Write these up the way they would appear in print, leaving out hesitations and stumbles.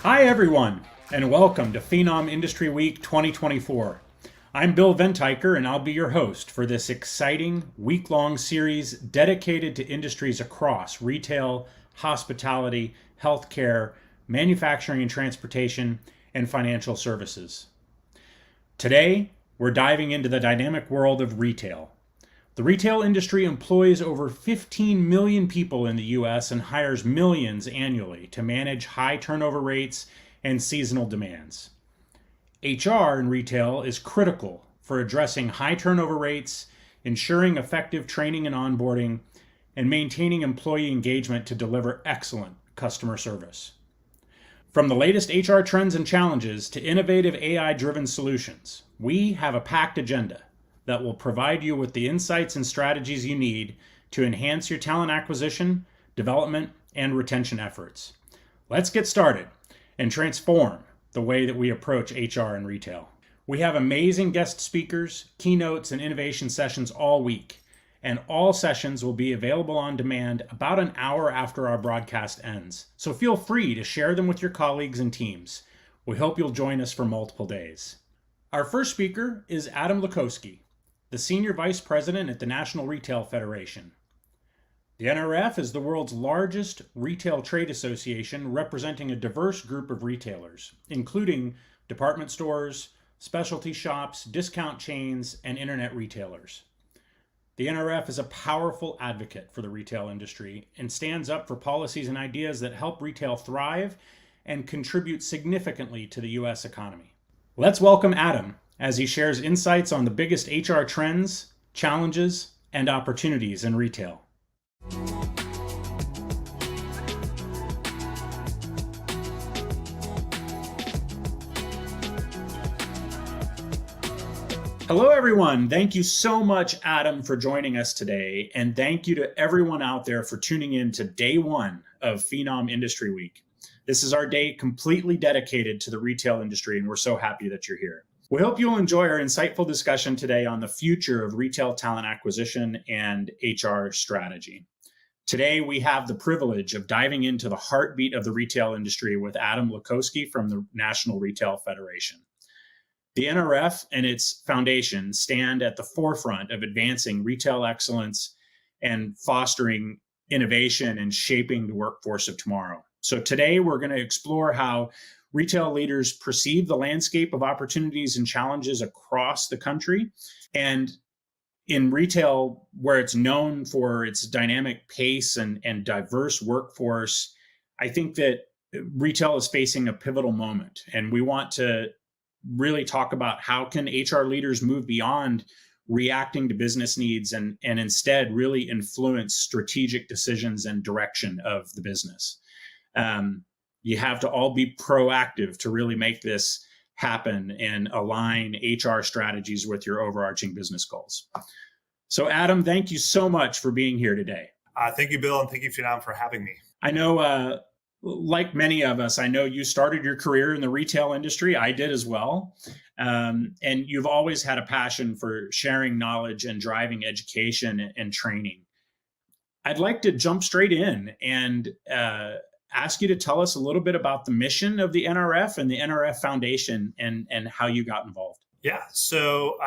Hi everyone, and welcome to Phenom Industry Week 2024. I'm Bill Ventiker, and I'll be your host for this exciting week-long series dedicated to industries across retail, hospitality, healthcare, manufacturing and transportation, and financial services. Today, we're diving into the dynamic world of retail. The retail industry employs over 15 million people in the US and hires millions annually to manage high turnover rates and seasonal demands. HR in retail is critical for addressing high turnover rates, ensuring effective training and onboarding, and maintaining employee engagement to deliver excellent customer service. From the latest HR trends and challenges to innovative AI-driven solutions, we have a packed agenda that will provide you with the insights and strategies you need to enhance your talent acquisition, development, and retention efforts. Let's get started and transform the way that we approach HR in retail. We have amazing guest speakers, keynotes, and innovation sessions all week, and all sessions will be available on demand about an hour after our broadcast ends. So feel free to share them with your colleagues and teams. We hope you'll join us for multiple days. Our first speaker is Adam Lukowski, the Senior Vice President at the National Retail Federation. The NRF is the world's largest retail trade association representing a diverse group of retailers, including department stores, specialty shops, discount chains, and internet retailers. The NRF is a powerful advocate for the retail industry and stands up for policies and ideas that help retail thrive and contribute significantly to the U.S. economy. Let's welcome Adam as he shares insights on the biggest HR trends, challenges, and opportunities in retail. Hello, everyone. Thank you so much, Adam, for joining us today. And thank you to everyone out there for tuning in to day one of Phenom Industry Week. This is our day completely dedicated to the retail industry, and we're so happy that you're here. We hope you'll enjoy our insightful discussion today on the future of retail talent acquisition and HR strategy. Today, we have the privilege of diving into the heartbeat of the retail industry with Adam Lukowski from the National Retail Federation. The NRF and its foundation stand at the forefront of advancing retail excellence and fostering innovation and shaping the workforce of tomorrow. So today, we're going to explore how retail leaders perceive the landscape of opportunities and challenges across the country. And in retail, where it's known for its dynamic pace and diverse workforce, I think that retail is facing a pivotal moment. And we want to really talk about how can HR leaders move beyond reacting to business needs and instead really influence strategic decisions and direction of the business. You have to all be proactive to really make this happen and align HR strategies with your overarching business goals. So Adam, thank you so much for being here today. Thank you, Bill, and thank you, Phenom, for having me. I know, like many of us, I know you started your career in the retail industry. I did as well. And you've always had a passion for sharing knowledge and driving education and training. I'd like to jump straight in and ask you to tell us a little bit about the mission of the NRF and the NRF Foundation and how you got involved. Yeah, so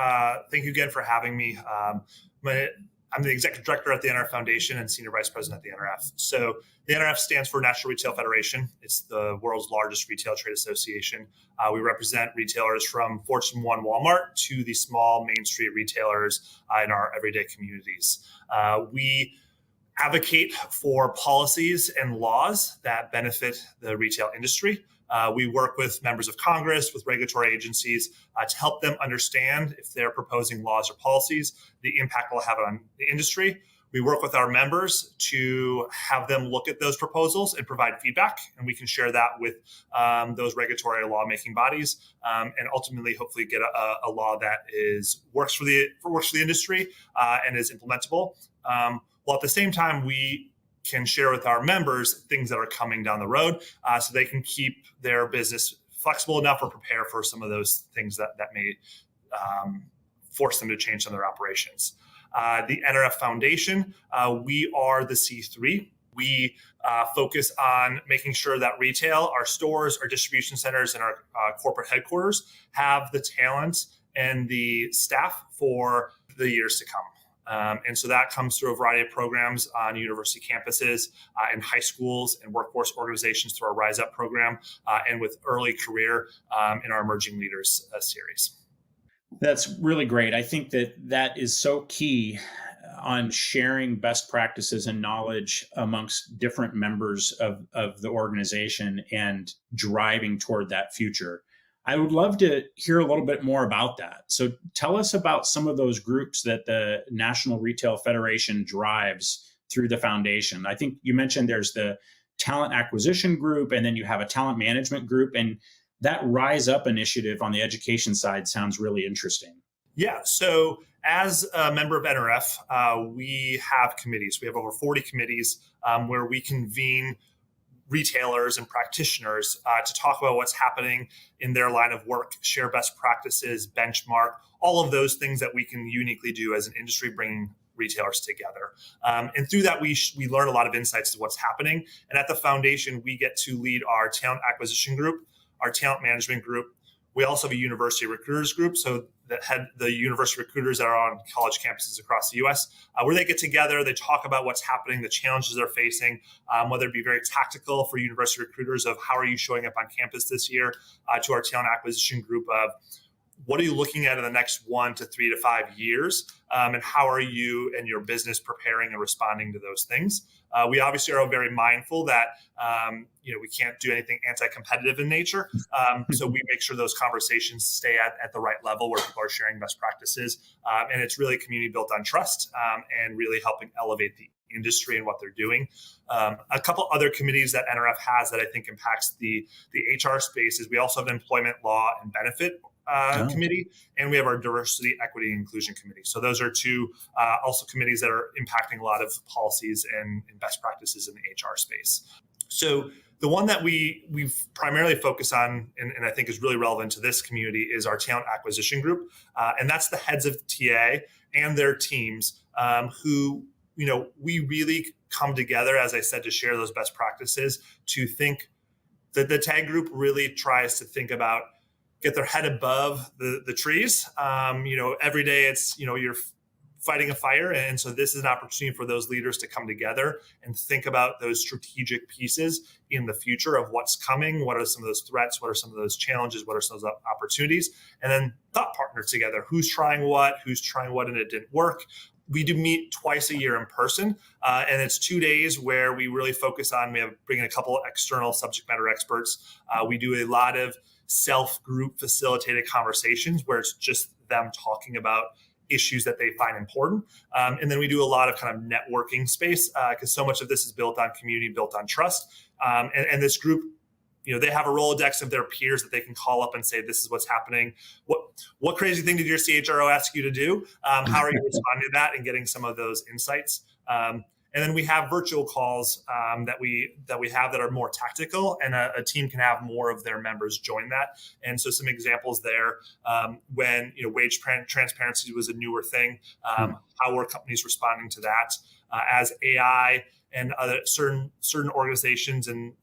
thank you again for having me. I'm the executive director at the NRF Foundation and senior vice president at the NRF. So the NRF stands for National Retail Federation. It's the world's largest retail trade association. We represent retailers from Fortune 1 Walmart to the small Main Street retailers in our everyday communities. We advocate for policies and laws that benefit the retail industry. We work with members of Congress, with regulatory agencies to help them understand if they're proposing laws or policies, the impact will have on the industry. We work with our members to have them look at those proposals and provide feedback, and we can share that with those regulatory lawmaking bodies, and ultimately, hopefully, get a law that works for the industry and is implementable. While at the same time, we can share with our members things that are coming down the road so they can keep their business flexible enough or prepare for some of those things that may force them to change some of their operations. The NRF Foundation, we are the C3 We focus on making sure that retail, our stores, our distribution centers, and our corporate headquarters have the talent and the staff for the years to come. And so that comes through a variety of programs on university campuses, and high schools and workforce organizations through our Rise Up program, and with early career in our Emerging Leaders series. That's really great. I think that that is so key on sharing best practices and knowledge amongst different members of the organization and driving toward that future. I would love to hear a little bit more about that. So tell us about some of those groups that the National Retail Federation drives through the foundation. I think you mentioned there's the talent acquisition group, and then you have a talent management group, and that Rise Up initiative on the education side sounds really interesting. Yeah. So as a member of NRF, we have committees. We have over 40 committees where we convene retailers and practitioners to talk about what's happening in their line of work, share best practices, benchmark, all of those things that we can uniquely do as an industry, bringing retailers together. And through that, we learn a lot of insights to what's happening. And at the foundation, we get to lead our talent acquisition group, our talent management group. We also have a university recruiters group, so that had the university recruiters that are on college campuses across the U.S., where they get together, they talk about what's happening, the challenges they're facing, whether it be very tactical for university recruiters of how are you showing up on campus this year, to our talent acquisition group of what are you looking at in the next 1 to 3 to 5 years, and how are you and your business preparing and responding to those things. We obviously are very mindful that we can't do anything anti-competitive in nature, so we make sure those conversations stay at the right level where people are sharing best practices, and it's really a community built on trust, and really helping elevate the industry and what they're doing. A couple other committees that NRF has that I think impacts the HR space is we also have an employment law and benefit committee, and we have our diversity, equity, and inclusion committee. So those are two also committees that are impacting a lot of policies and best practices in the HR space. So the one that we've primarily focused on, and I think is really relevant to this community, is our talent acquisition group, and that's the heads of TA and their teams who we really come together, as I said, to share those best practices, to think that the TAG group really tries to think about get their head above the trees. Every day it's, you're fighting a fire. And so this is an opportunity for those leaders to come together and think about those strategic pieces in the future of what's coming. What are some of those threats? What are some of those challenges? What are some of those opportunities? And then thought partner together. Who's trying what and it didn't work. We do meet twice a year in person, and it's 2 days where we really focus on, we have bringing a couple of external subject matter experts. We do a lot of self-group facilitated conversations where it's just them talking about issues that they find important. And then we do a lot of kind of networking space because so much of this is built on community, built on trust. And this group, they have a Rolodex of their peers that they can call up and say, this is what's happening. What crazy thing did your CHRO ask you to do? How are you responding to that and getting some of those insights? And then we have virtual calls that we have that are more tactical, and a team can have more of their members join that. And so some examples there, when wage transparency was a newer thing, how were companies responding to that? As AI and other certain organizations and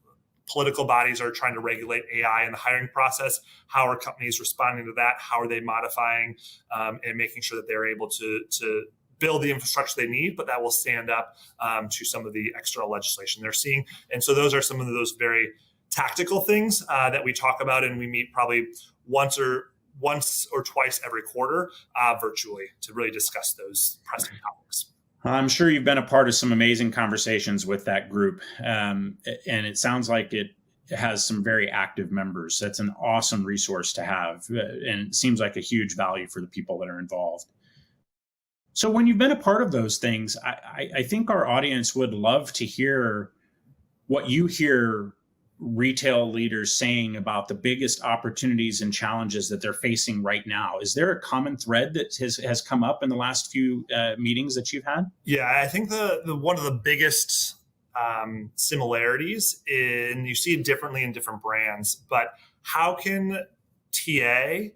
political bodies are trying to regulate AI in the hiring process, how are companies responding to that? How are they modifying and making sure that they're able to build the infrastructure they need, but that will stand up to some of the external legislation they're seeing. And so those are some of those very tactical things that we talk about, and we meet probably once or twice every quarter virtually to really discuss those pressing topics. I'm sure you've been a part of some amazing conversations with that group, and it sounds like it has some very active members. That's an awesome resource to have, and it seems like a huge value for the people that are involved. So when you've been a part of those things, I think our audience would love to hear what you hear retail leaders saying about the biggest opportunities and challenges that they're facing right now. Is there a common thread that has come up in the last few meetings that you've had? Yeah, I think the one of the biggest similarities, and you see it differently in different brands, but how can TA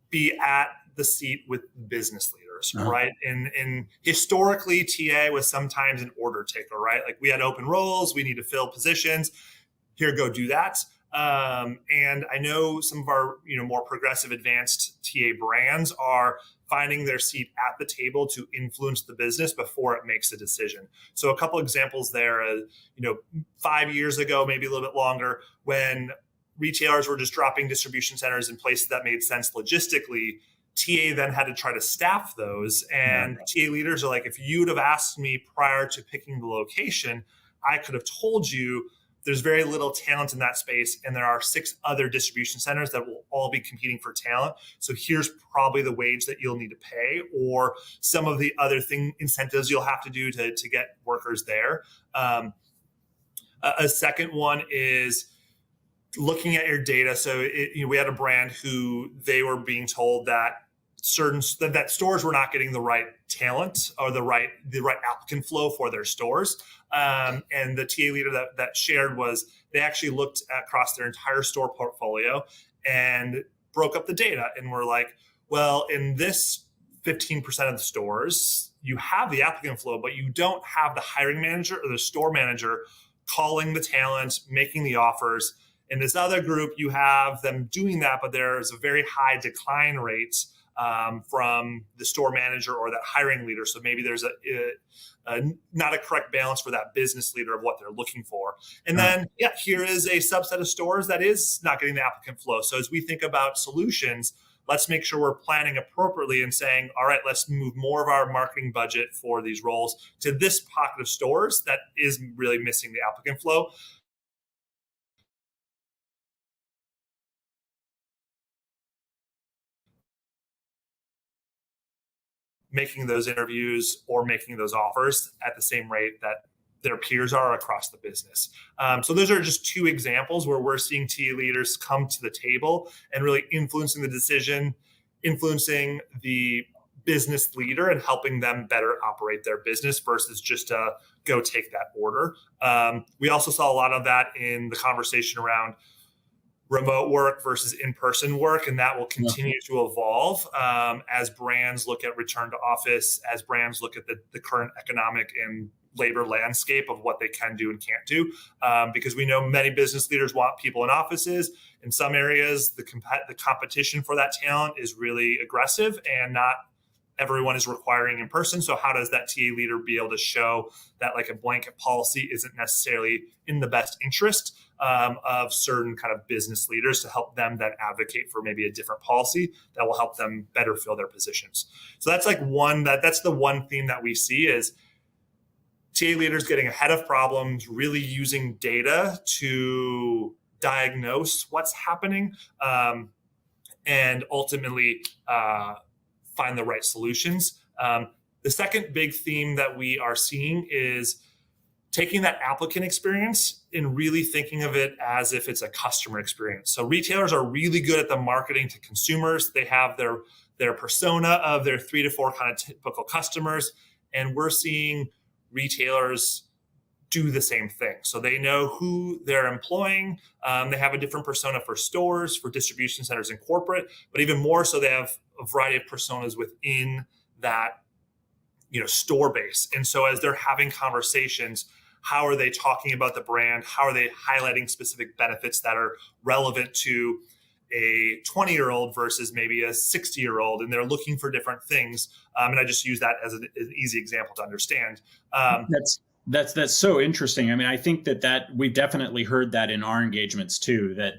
be at the seat with business leaders? orders, right? And historically, TA was sometimes an order taker, right? Like we had open roles, we need to fill positions. Here, go do that. And I know some of our more progressive, advanced TA brands are finding their seat at the table to influence the business before it makes a decision. So a couple examples there, 5 years ago, maybe a little bit longer, when retailers were just dropping distribution centers in places that made sense logistically, TA then had to try to staff those. And TA leaders are like, if you'd have asked me prior to picking the location, I could have told you there's very little talent in that space, and there are 6 other distribution centers that will all be competing for talent. So here's probably the wage that you'll need to pay, or some of the other incentives you'll have to do to get workers there. A second one is looking at your data. So we had a brand who they were being told that that stores were not getting the right talent or the right applicant flow for their stores. And the TA leader that shared was they actually looked across their entire store portfolio and broke up the data and were like, well, in this 15% of the stores, you have the applicant flow, but you don't have the hiring manager or the store manager calling the talent, making the offers. In this other group, you have them doing that, but there's a very high decline rate from the store manager or that hiring leader. So maybe there's not a correct balance for that business leader of what they're looking for. And then, here is a subset of stores that is not getting the applicant flow. So as we think about solutions, let's make sure we're planning appropriately and saying, all right, let's move more of our marketing budget for these roles to this pocket of stores that is really missing the applicant flow. Making those interviews or making those offers at the same rate that their peers are across the business. So those are just 2 examples where we're seeing TA leaders come to the table and really influencing the decision, influencing the business leader and helping them better operate their business versus just go take that order. We also saw a lot of that in the conversation around remote work versus in-person work, and that will continue to evolve as brands look at return to office, as brands look at the current economic and labor landscape of what they can do and can't do. Because we know many business leaders want people in offices. In some areas, the competition for that talent is really aggressive, and not everyone is requiring in person. So how does that TA leader be able to show that like a blanket policy isn't necessarily in the best interest of certain kind of business leaders to help them then advocate for maybe a different policy that will help them better fill their positions. So that's like that's the one theme that we see is TA leaders getting ahead of problems, really using data to diagnose what's happening, and ultimately find the right solutions. The second big theme that we are seeing is taking that applicant experience and really thinking of it as if it's a customer experience. So retailers are really good at the marketing to consumers. They have their persona of their 3 to 4 kind of typical customers. And we're seeing retailers do the same thing. So they know who they're employing. They have a different persona for stores, for distribution centers and corporate, but even more so, they have a variety of personas within that store base. And so as they're having conversations, how are they talking about the brand? How are they highlighting specific benefits that are relevant to a 20-year-old versus maybe a 60-year-old? And they're looking for different things. And I just use that as an easy example to understand. That's so interesting. I mean, I think that we've definitely heard that in our engagements too, that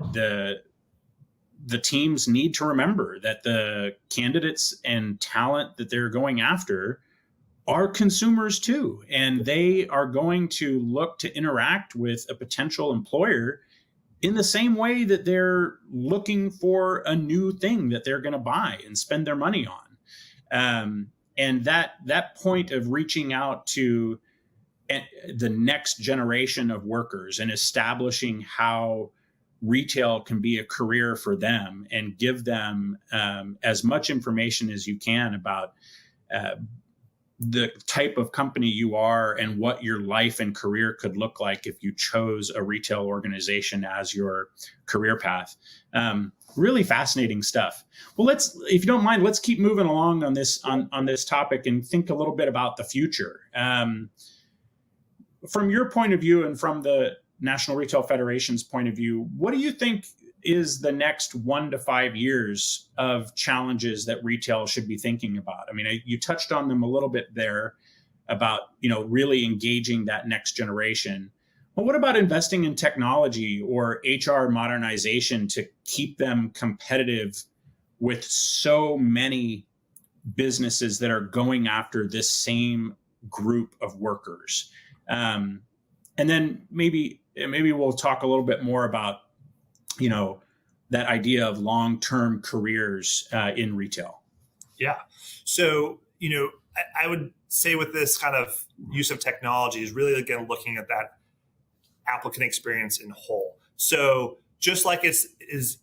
the teams need to remember that the candidates and talent that they're going after are consumers too. And they are going to look to interact with a potential employer in the same way that they're looking for a new thing that they're going to buy and spend their money on. And that point of reaching out to the next generation of workers and establishing how retail can be a career for them and give them as much information as you can about the type of company you are and what your life and career could look like if you chose a retail organization as your career path. Really fascinating stuff. Well, if you don't mind, let's keep moving along on this topic and think a little bit about the future. From your point of view and from the National Retail Federation's point of view, what do you think is the next 1 to 5 years of challenges that retail should be thinking about? I mean, you touched on them a little bit there about, really engaging that next generation. But what about investing in technology or HR modernization to keep them competitive with so many businesses that are going after this same group of workers? And then maybe we'll talk a little bit more about that idea of long-term careers in retail. Yeah. So, I would say with this kind of use of technology is really, again, looking at that applicant experience in whole. So just like it's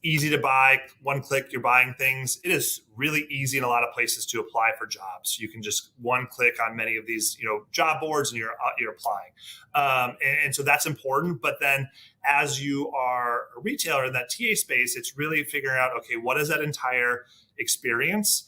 easy to buy, one click, you're buying things, it is really easy in a lot of places to apply for jobs. You can just one click on many of these, job boards, and you're applying. And so that's important. But then as you are a retailer in that TA space, it's really figuring out, okay, what is that entire experience?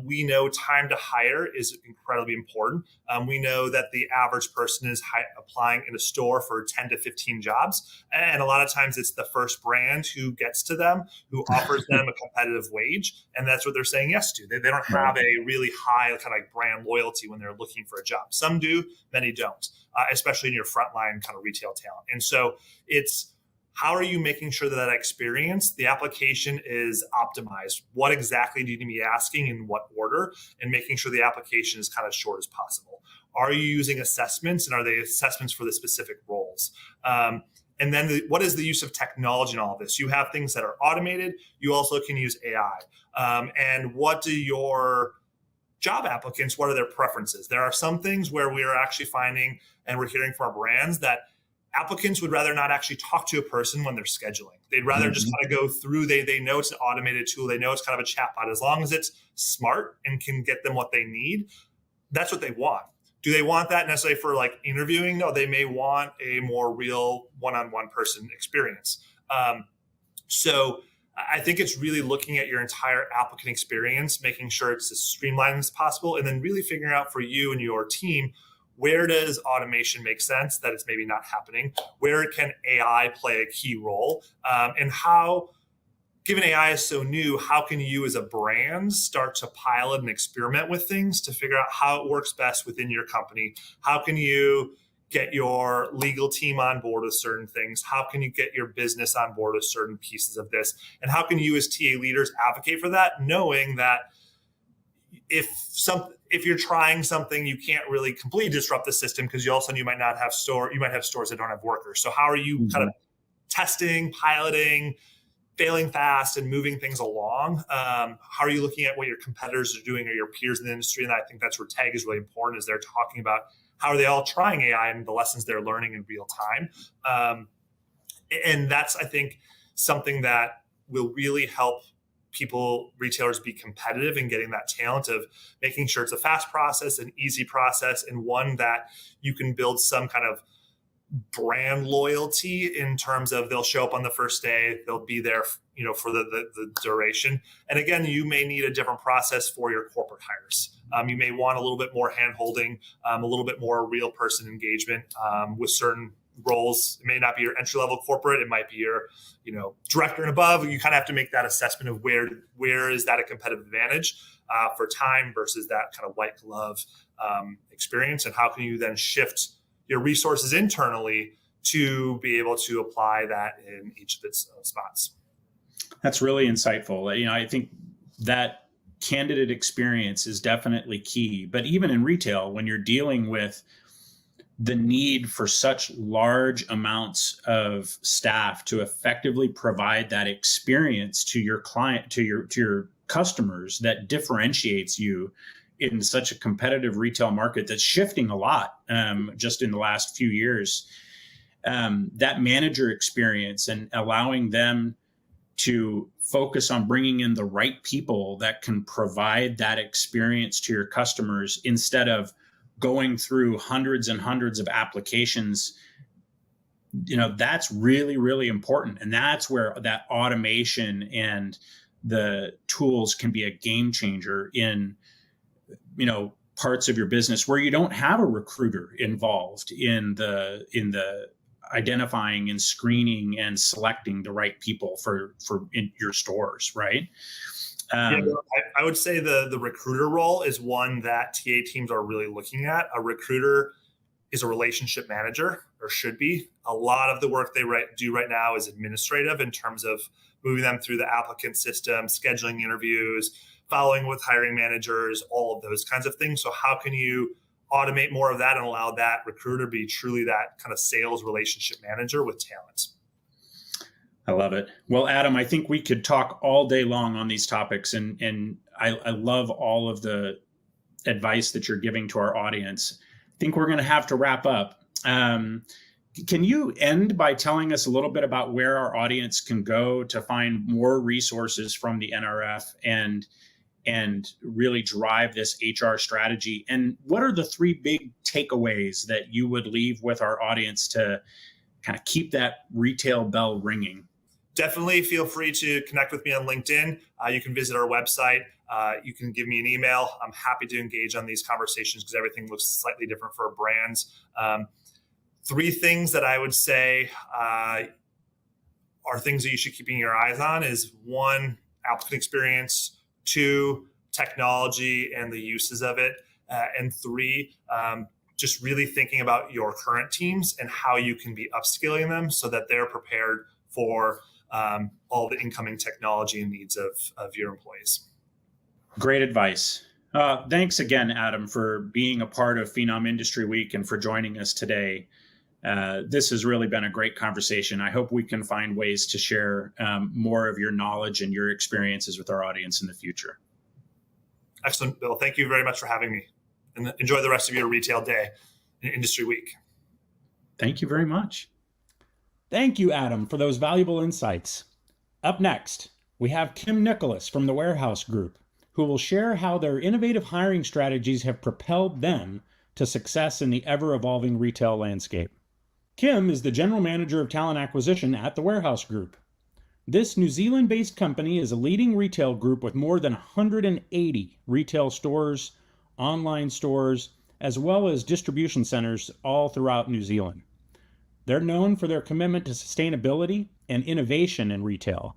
We know time to hire is incredibly important. We know that the average person is applying in a store for 10 to 15 jobs. And a lot of times it's the first brand who gets to them, who offers them a competitive wage. And that's what they're saying yes to. They don't have a really high kind of like brand loyalty when they're looking for a job. Some do, many don't, especially in your frontline kind of retail talent. And so it's, how are you making sure that experience, the application is optimized? What exactly do you need to be asking in what order, and making sure the application is kind of short as possible? Are you using assessments, and are they assessments for the specific roles? And then what is the use of technology in all of this? You have things that are automated. You also can use AI. And what do your job applicants, what are their preferences? There are some things where we are actually finding, and we're hearing from our brands, that applicants would rather not actually talk to a person when they're scheduling. They'd rather just kind of go through. They know it's an automated tool. They know it's kind of a chatbot. As long as it's smart and can get them what they need, that's what they want. Do they want that necessarily for like interviewing? No, they may want a more real one-on-one person experience. So I think it's really looking at your entire applicant experience, making sure it's as streamlined as possible, and then really figuring out for you and your team, where does automation make sense that it's maybe not happening? Where can AI play a key role? And how, given AI is so new, how can you as a brand start to pilot and experiment with things to figure out how it works best within your company? How can you get your legal team on board with certain things? How can you get your business on board with certain pieces of this? And how can you as TA leaders advocate for that, knowing that if you're trying something, you can't really completely disrupt the system, because you might have stores that don't have workers. So how are you kind of testing, piloting, failing fast, and moving things along? How are you looking at what your competitors are doing or your peers in the industry? And I think that's where TAG is really important, is they're talking about how are they all trying AI and the lessons they're learning in real time. And that's, I think, something that will really help retailers be competitive in getting that talent, of making sure it's a fast process, an easy process, and one that you can build some kind of brand loyalty in terms of they'll show up on the first day, they'll be there, for the duration. And again, you may need a different process for your corporate hires. You may want a little bit more hand-holding, a little bit more real person engagement with certain roles. It may not be your entry-level corporate. It might be your, director and above. You kind of have to make that assessment of where is that a competitive advantage for time versus that kind of white glove experience, and how can you then shift your resources internally to be able to apply that in each of its spots. That's really insightful. I think that candidate experience is definitely key. But even in retail, when you're dealing with the need for such large amounts of staff to effectively provide that experience to your client, to your customers, that differentiates you in such a competitive retail market that's shifting a lot just in the last few years, that manager experience and allowing them to focus on bringing in the right people that can provide that experience to your customers instead of going through hundreds and hundreds of applications. That's really, really important. And that's where that automation and the tools can be a game changer in, parts of your business where you don't have a recruiter involved in the identifying and screening and selecting the right people for in your stores, right? I would say the recruiter role is one that TA teams are really looking at. A recruiter is a relationship manager, or should be. A lot of the work they do right now is administrative in terms of moving them through the applicant system, scheduling interviews, following with hiring managers, all of those kinds of things. So how can you automate more of that and allow that recruiter to be truly that kind of sales relationship manager with talent? I love it. Well, Adam, I think we could talk all day long on these topics, and I love all of the advice that you're giving to our audience. I think we're going to have to wrap up. Can you end by telling us a little bit about where our audience can go to find more resources from the NRF and really drive this HR strategy? And what are the 3 big takeaways that you would leave with our audience to kind of keep that retail bell ringing? Definitely feel free to connect with me on LinkedIn. You can visit our website. You can give me an email. I'm happy to engage on these conversations because everything looks slightly different for brands. 3 things that I would say are things that you should keep your eyes on is 1, applicant experience, 2, technology and the uses of it, and 3, just really thinking about your current teams and how you can be upskilling them so that they're prepared for all the incoming technology and needs of your employees. Great advice. Thanks again, Adam, for being a part of Phenom Industry Week and for joining us today. This has really been a great conversation. I hope we can find ways to share more of your knowledge and your experiences with our audience in the future. Excellent, Bill. Thank you very much for having me. And enjoy the rest of your retail day in Industry Week. Thank you very much. Thank you, Adam, for those valuable insights. Up next, we have Kim Nicholas from the Warehouse Group, who will share how their innovative hiring strategies have propelled them to success in the ever-evolving retail landscape. Kim is the General Manager of Talent Acquisition at the Warehouse Group. This New Zealand-based company is a leading retail group with more than 180 retail stores, online stores, as well as distribution centers all throughout New Zealand. They're known for their commitment to sustainability and innovation in retail,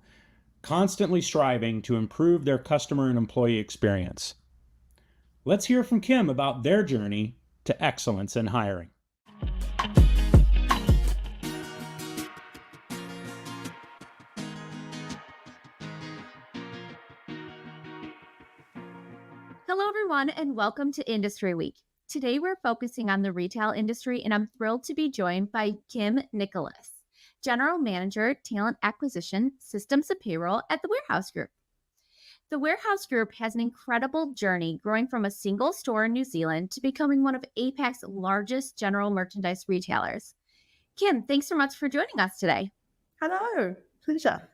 constantly striving to improve their customer and employee experience. Let's hear from Kim about their journey to excellence in hiring. Hello, everyone, and welcome to Industry Week. Today, we're focusing on the retail industry, and I'm thrilled to be joined by Kim Nicholas, General Manager, Talent Acquisition, Systems and Payroll at the Warehouse Group. The Warehouse Group has an incredible journey growing from a single store in New Zealand to becoming one of APAC's largest general merchandise retailers. Kim, thanks so much for joining us today. Hello, pleasure.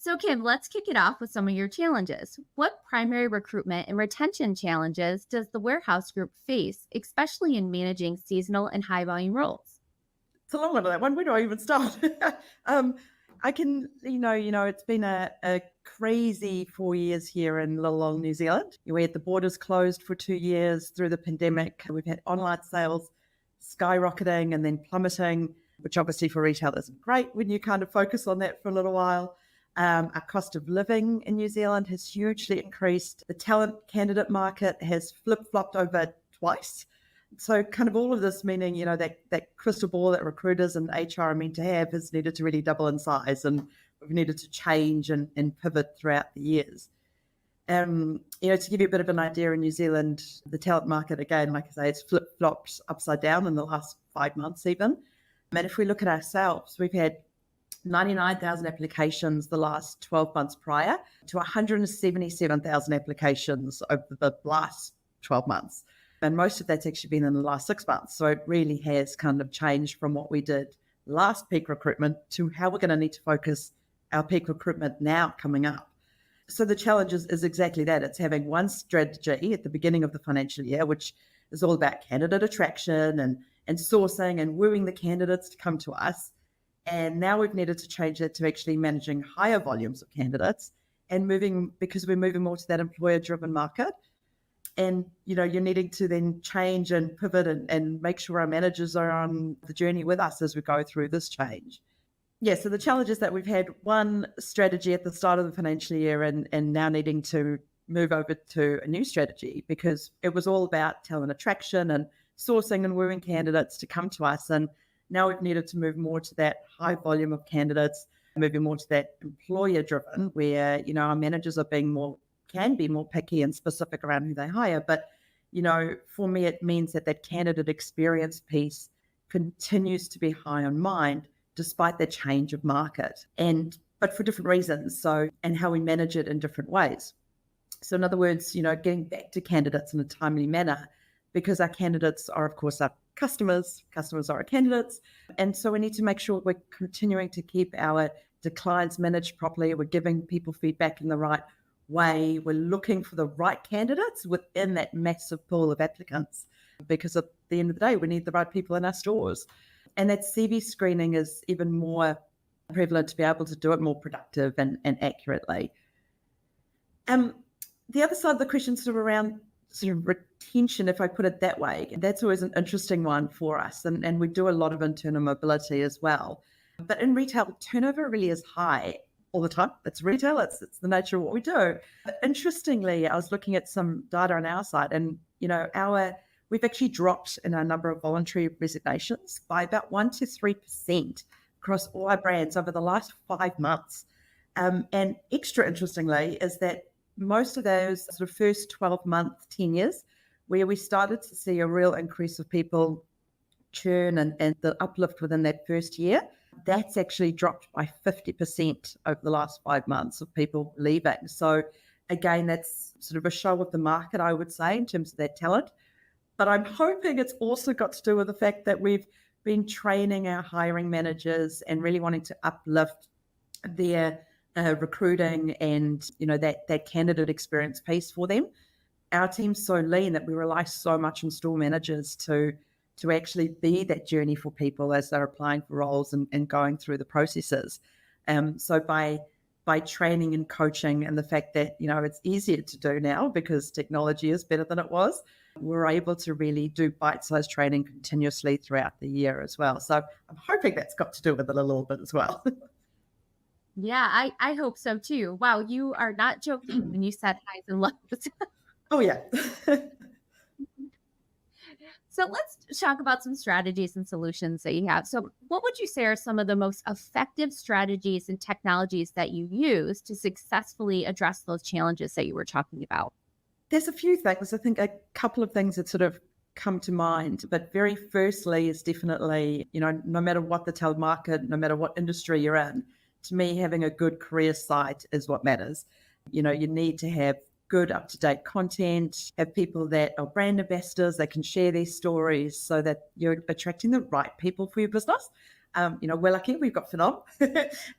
So, Kim, let's kick it off with some of your challenges. What primary recruitment and retention challenges does the Warehouse Group face, especially in managing seasonal and high-volume roles? It's a long one, that one. Where do I even start? I can, it's been a crazy 4 years here in little old New Zealand. We had the borders closed for 2 years through the pandemic. We've had online sales skyrocketing and then plummeting, which obviously for retail isn't great when you kind of focus on that for a little while. Our cost of living in New Zealand has hugely increased. The talent candidate market has flip-flopped over twice. So kind of all of this meaning, that crystal ball that recruiters and HR are meant to have has needed to really double in size, and we've needed to change and pivot throughout the years. To give you a bit of an idea, in New Zealand, the talent market, again, like I say, it's flip-flopped upside down in the last 5 months even. And if we look at ourselves, we've had 99,000 applications the last 12 months prior to 177,000 applications over the last 12 months. And most of that's actually been in the last 6 months. So it really has kind of changed from what we did last peak recruitment to how we're going to need to focus our peak recruitment now coming up. So the challenge is exactly that. It's having one strategy at the beginning of the financial year, which is all about candidate attraction and sourcing and wooing the candidates to come to us. And now we've needed to change that to actually managing higher volumes of candidates and moving, because we're moving more to that employer-driven market. And, you're needing to then change and pivot and make sure our managers are on the journey with us as we go through this change. Yeah, so the challenge is that we've had one strategy at the start of the financial year and now needing to move over to a new strategy, because it was all about talent attraction and sourcing and wooing candidates to come to us. And now we've needed to move more to that high volume of candidates, moving more to that employer driven, where, our managers can be more picky and specific around who they hire. But, for me, it means that candidate experience piece continues to be high on mind despite the change of market, but for different reasons. So, and how we manage it in different ways. So in other words, getting back to candidates in a timely manner, because our candidates are, of course, our customers are our candidates. And so we need to make sure we're continuing to keep our declines managed properly. We're giving people feedback in the right way. We're looking for the right candidates within that massive pool of applicants, because at the end of the day, we need the right people in our stores. And that CV screening is even more prevalent to be able to do it more productive and accurately. The other side of the question sort of around sort of retention, if I put it that way, that's always an interesting one for us. And we do a lot of internal mobility as well. But in retail, turnover really is high all the time. It's retail, it's the nature of what we do. But interestingly, I was looking at some data on our side, and we've actually dropped in our number of voluntary resignations by about 1 to 3% across all our brands over the last 5 months. And extra interestingly is that most of those sort of first 12-month tenures, where we started to see a real increase of people churn and the uplift within that first year, that's actually dropped by 50% over the last 5 months of people leaving. So again, that's sort of a show of the market, I would say, in terms of that talent. But I'm hoping it's also got to do with the fact that we've been training our hiring managers and really wanting to uplift their recruiting and, that candidate experience piece for them. Our team's so lean that we rely so much on store managers to actually be that journey for people as they're applying for roles and going through the processes. So by training and coaching, and the fact that, it's easier to do now because technology is better than it was, we're able to really do bite-sized training continuously throughout the year as well. So I'm hoping that's got to do with it a little bit as well. Yeah, I hope so too. Wow, you are not joking when you said highs and lows. Oh, yeah. So let's talk about some strategies and solutions that you have. So what would you say are some of the most effective strategies and technologies that you use to successfully address those challenges that you were talking about? There's a few things. I think a couple of things that sort of come to mind. But very firstly is definitely, no matter what the talent market, no matter what industry you're in, to me, having a good career site is what matters. You need to have good up-to-date content, have people that are brand ambassadors, they can share their stories so that you're attracting the right people for your business. We're lucky, we've got Phenom,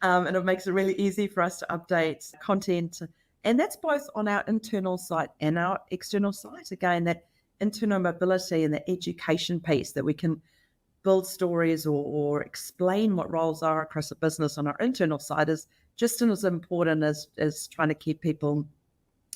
and it makes it really easy for us to update content. And that's both on our internal site and our external site. Again, that internal mobility and the education piece that we can build stories or explain what roles are across a business on our internal side is just as important as trying to keep people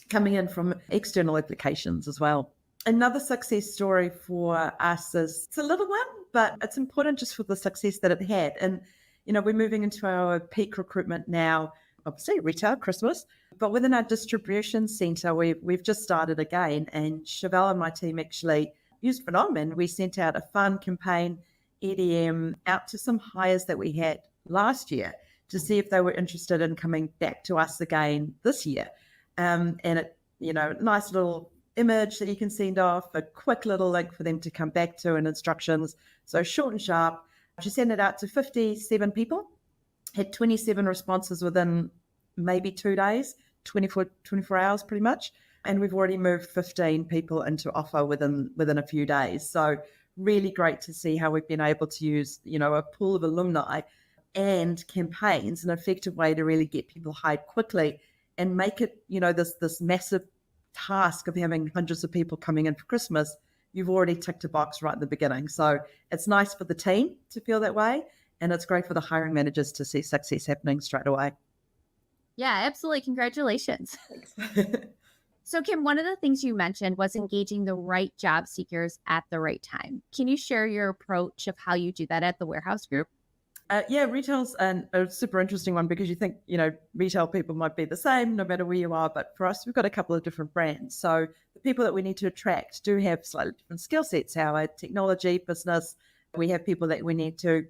coming in from external applications as well. Another success story for us is, it's a little one, but it's important just for the success that it had. And, we're moving into our peak recruitment now, obviously retail, Christmas, but within our distribution centre, we've just started again. And Chevelle and my team actually used Phenom, and we sent out a fun campaign, EDM, out to some hires that we had last year to see if they were interested in coming back to us again this year. And it, nice little image that you can send off, a quick little link for them to come back to, and instructions. So short and sharp. She sent it out to 57 people, had 27 responses within maybe 2 days, 24 hours pretty much. And we've already moved 15 people into offer within a few days. So really great to see how we've been able to use, a pool of alumni, and campaigns, an effective way to really get people hired quickly and make it, this massive task of having hundreds of people coming in for Christmas. You've already ticked a box right at the beginning. So it's nice for the team to feel that way. And it's great for the hiring managers to see success happening straight away. Yeah, absolutely. Congratulations. Thanks. So, Kim, one of the things you mentioned was engaging the right job seekers at the right time. Can you share your approach of how you do that at the Warehouse Group? Yeah, retail's a super interesting one because you think, retail people might be the same no matter where you are. But for us, we've got a couple of different brands. So the people that we need to attract do have slightly different skill sets. Our technology business, we have people that we need to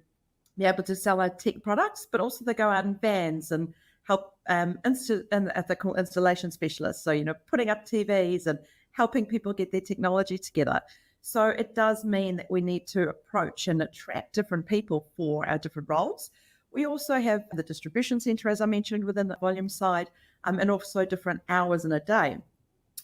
be able to sell our tech products, but also they go out in vans and help and they're called installation specialists. So, putting up TVs and helping people get their technology together. So it does mean that we need to approach and attract different people for our different roles. We also have the distribution center, as I mentioned, within the volume side, and also different hours in a day.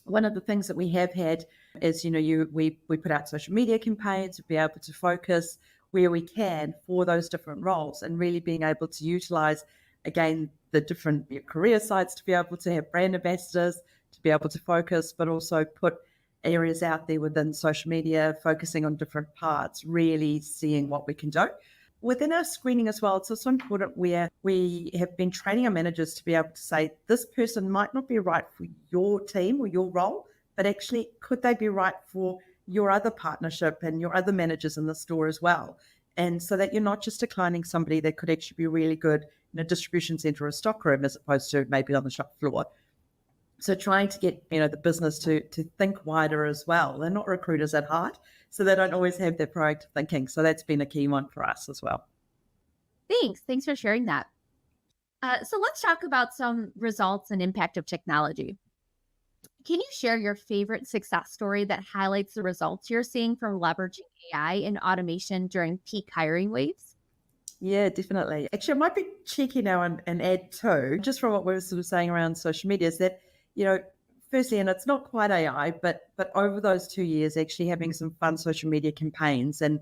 One of the things that we have had is, we put out social media campaigns to be able to focus where we can for those different roles and really being able to utilize, again, the different career sites to be able to have brand ambassadors, to be able to focus, but also put areas out there within social media, focusing on different parts, really seeing what we can do. Within our screening as well, it's also important where we have been training our managers to be able to say, this person might not be right for your team or your role, but actually could they be right for your other partnership and your other managers in the store as well? And so that you're not just declining somebody that could actually be really good in a distribution center or a stockroom as opposed to maybe on the shop floor. So trying to get, the business to think wider as well. They're not recruiters at heart, so they don't always have their proactive thinking. So that's been a key one for us as well. Thanks for sharing that. So let's talk about some results and impact of technology. Can you share your favorite success story that highlights the results you're seeing from leveraging AI and automation during peak hiring waves? Yeah, definitely. Actually, I might be cheeky now and add too, just from what we were sort of saying around social media, is that, firstly, and it's not quite AI, but over those 2 years, actually having some fun social media campaigns, and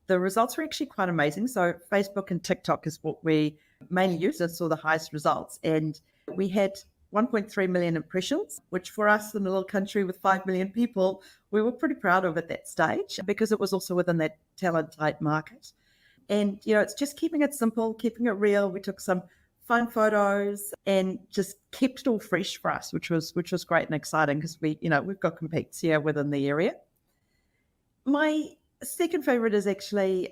the results were actually quite amazing. So Facebook and TikTok is what we mainly used and saw the highest results. And we had 1.3 million impressions, which for us in a little country with 5 million people, we were pretty proud of at that stage because it was also within that talent type market. And, it's just keeping it simple, keeping it real. We took some fun photos and just kept it all fresh for us, which was great and exciting because we've got competes here within the area. My second favorite is actually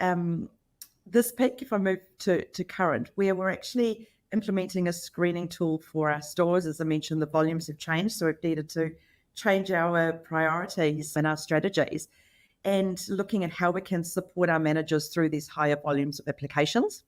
this peak, if I move to current, where we're actually implementing a screening tool for our stores. As I mentioned, the volumes have changed, so we've needed to change our priorities and our strategies and looking at how we can support our managers through these higher volumes of applications.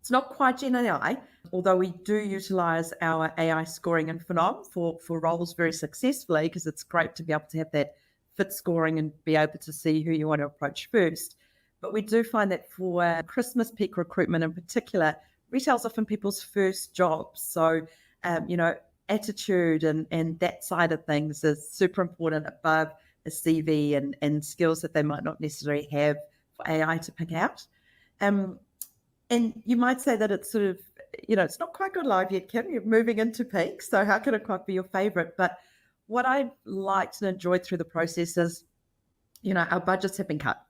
It's not quite Gen AI, although we do utilize our AI scoring in Phenom for roles very successfully because it's great to be able to have that fit scoring and be able to see who you want to approach first. But we do find that for Christmas peak recruitment in particular, retail's often people's first jobs. So, attitude and that side of things is super important above a CV and skills that they might not necessarily have for AI to pick out. And you might say that it's sort of, it's not quite gone live yet, Kim. You're moving into peak, so how can it quite be your favorite? But what I liked and enjoyed through the process is, our budgets have been cut.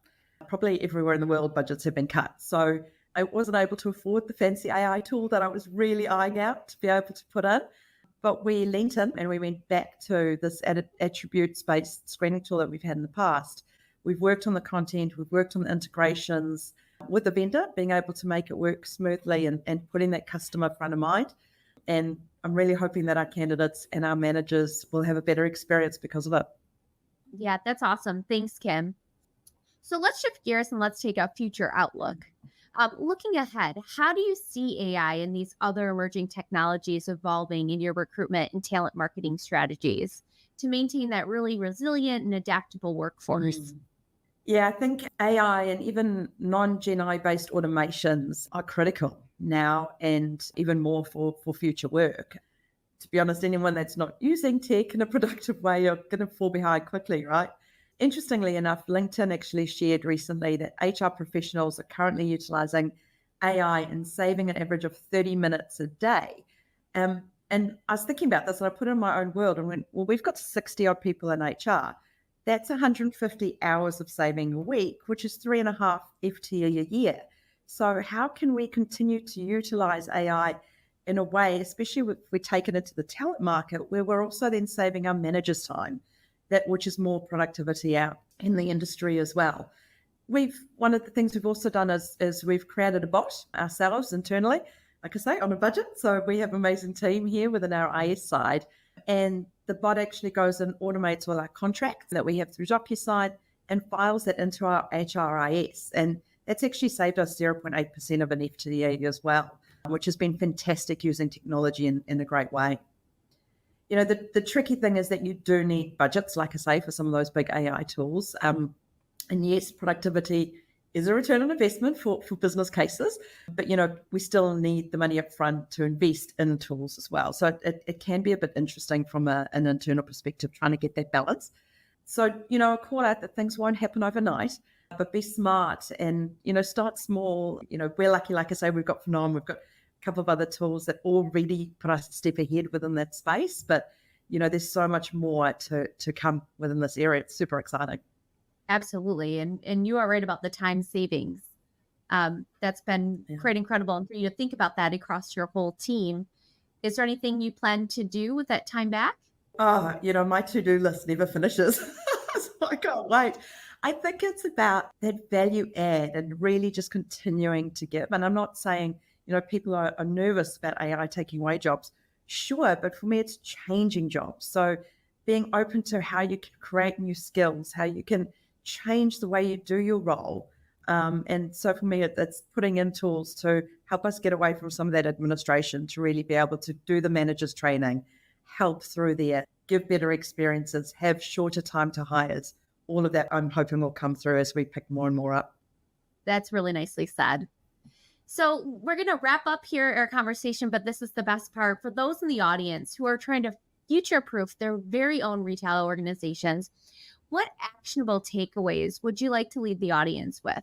Probably everywhere in the world, budgets have been cut. So I wasn't able to afford the fancy AI tool that I was really eyeing out to be able to put in. But we leant in and we went back to this attributes-based screening tool that we've had in the past. We've worked on the content, we've worked on the integrations with the vendor, being able to make it work smoothly and putting that customer front of mind. And I'm really hoping that our candidates and our managers will have a better experience because of it. Yeah, that's awesome. Thanks, Kim. So let's shift gears and let's take a future outlook. Looking ahead, how do you see AI and these other emerging technologies evolving in your recruitment and talent marketing strategies to maintain that really resilient and adaptable workforce? Yeah, I think AI and even non-Gen AI based automations are critical now and even more for future work. To be honest, anyone that's not using tech in a productive way, you're going to fall behind quickly, right? Interestingly enough, LinkedIn actually shared recently that HR professionals are currently utilizing AI and saving an average of 30 minutes a day. And I was thinking about this and I put it in my own world and went, well, we've got 60 odd people in HR. That's 150 hours of saving a week, which is 3.5 FTE a year. So how can we continue to utilize AI in a way, especially if we take it into the talent market, where we're also then saving our managers time, which is more productivity out in the industry as well. One of the things we've also done is we've created a bot ourselves internally, like I say, on a budget. So we have an amazing team here within our IS side, and the bot actually goes and automates all our contracts that we have through DocuSign and files that into our HRIS. And that's actually saved us 0.8% of an FTE as well, which has been fantastic using technology in a great way. You know, the tricky thing is that you do need budgets, like I say, for some of those big AI tools. And yes, productivity is a return on investment for business cases, but, you know, we still need the money up front to invest in tools as well. So it can be a bit interesting from an internal perspective, trying to get that balance. So, you know, I call out that things won't happen overnight, but be smart and, you know, start small. You know, we're lucky, like I say, we've got Phenom, we've got a couple of other tools that already put us a step ahead within that space. But, you know, there's so much more to come within this area. It's super exciting. Absolutely. And you are right about the time savings. That's been quite incredible. And for you to think about that across your whole team, is there anything you plan to do with that time back? You know, my to-do list never finishes. So I can't wait. I think it's about that value add and really just continuing to give. And I'm not saying, you know, people are nervous about AI taking away jobs. Sure, but for me, it's changing jobs. So being open to how you can create new skills, how you can change the way you do your role. And so for me, it's putting in tools to help us get away from some of that administration to really be able to do the manager's training, help through there, give better experiences, have shorter time to hires. All of that I'm hoping will come through as we pick more and more up. That's really nicely said. So we're going to wrap up here our conversation, but this is the best part. For those in the audience who are trying to future-proof their very own retail organizations, what actionable takeaways would you like to leave the audience with?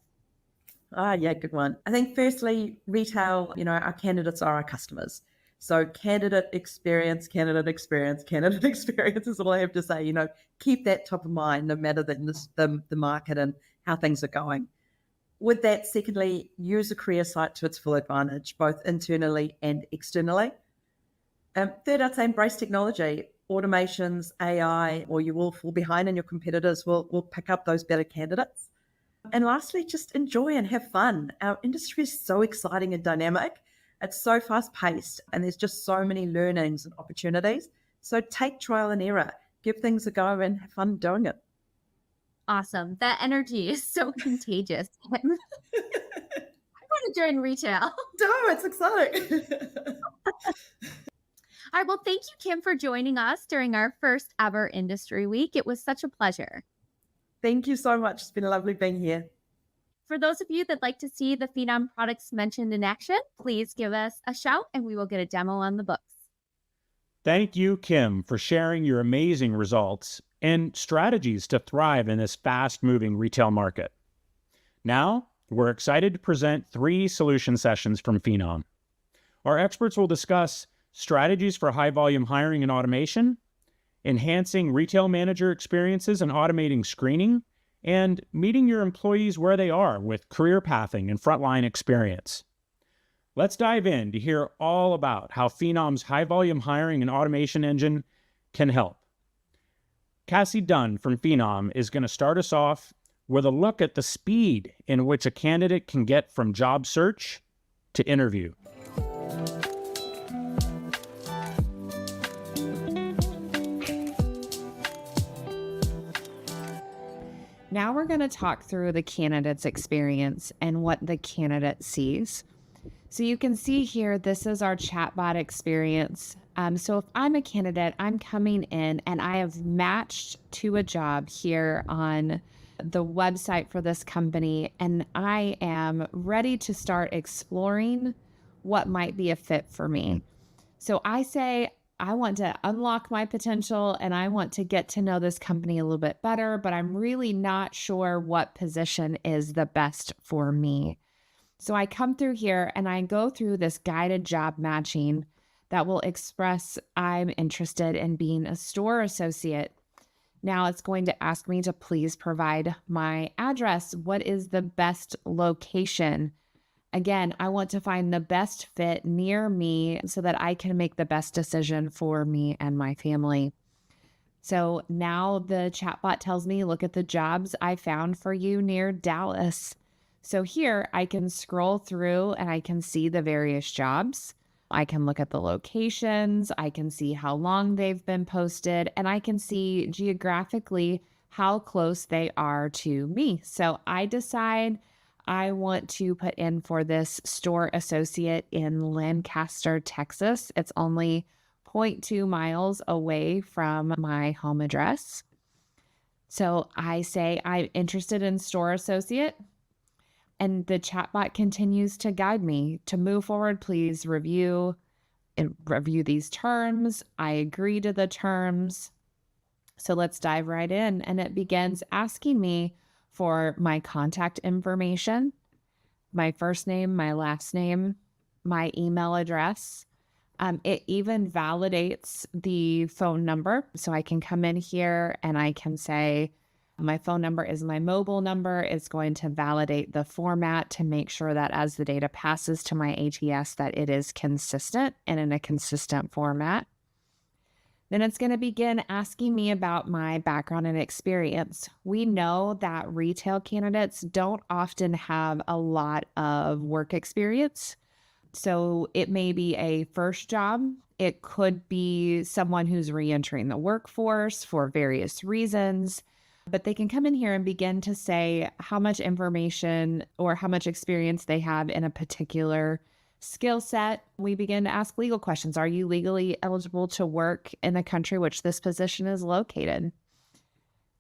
Yeah, good one. I think firstly, retail, you know, our candidates are our customers. So candidate experience is all I have to say. You know, keep that top of mind no matter the market and how things are going. With that, secondly, use a career site to its full advantage, both internally and externally. Third, I'd say embrace technology. Automations, AI, or you will fall behind and your competitors will pick up those better candidates. And lastly, just enjoy and have fun. Our industry is so exciting and dynamic. It's so fast paced and there's just so many learnings and opportunities. So take trial and error, give things a go and have fun doing it. Awesome. That energy is so contagious. I want to join retail. No, it's exciting. All right. Well, thank you, Kim, for joining us during our first ever Industry Week. It was such a pleasure. Thank you so much. It's been lovely being here. For those of you that like to see the Phenom products mentioned in action, please give us a shout and we will get a demo on the books. Thank you, Kim, for sharing your amazing results and strategies to thrive in this fast-moving retail market. Now, we're excited to present 3 solution sessions from Phenom. Our experts will discuss strategies for high-volume hiring and automation, enhancing retail manager experiences and automating screening, and meeting your employees where they are with career pathing and frontline experience. Let's dive in to hear all about how Phenom's high-volume hiring and automation engine can help. Cassie Dunn from Phenom is going to start us off with a look at the speed in which a candidate can get from job search to interview. Now we're going to talk through the candidate's experience and what the candidate sees. So you can see here, this is our chatbot experience. So if I'm a candidate, I'm coming in and I have matched to a job here on the website for this company, and I am ready to start exploring what might be a fit for me. So I say, I want to unlock my potential and I want to get to know this company a little bit better, but I'm really not sure what position is the best for me. So I come through here and I go through this guided job matching that will express I'm interested in being a store associate. Now it's going to ask me to please provide my address. What is the best location? Again, I want to find the best fit near me so that I can make the best decision for me and my family. So now the chatbot tells me, look at the jobs I found for you near Dallas. So here I can scroll through and I can see the various jobs. I can look at the locations. I can see how long they've been posted, and I can see geographically how close they are to me. So I decide I want to put in for this store associate in Lancaster, Texas. It's only 0.2 miles away from my home address. So I say I'm interested in store associate. And the chatbot continues to guide me. To move forward, please review these terms. I agree to the terms. So let's dive right in. And it begins asking me for my contact information, my first name, my last name, my email address. It even validates the phone number. So I can come in here and I can say, my phone number is my mobile number. It's going to validate the format to make sure that as the data passes to my ATS that it is consistent and in a consistent format. Then it's going to begin asking me about my background and experience. We know that retail candidates don't often have a lot of work experience. So it may be a first job. It could be someone who's reentering the workforce for various reasons. But they can come in here and begin to say how much information or how much experience they have in a particular skill set. We begin to ask legal questions. Are you legally eligible to work in the country which this position is located?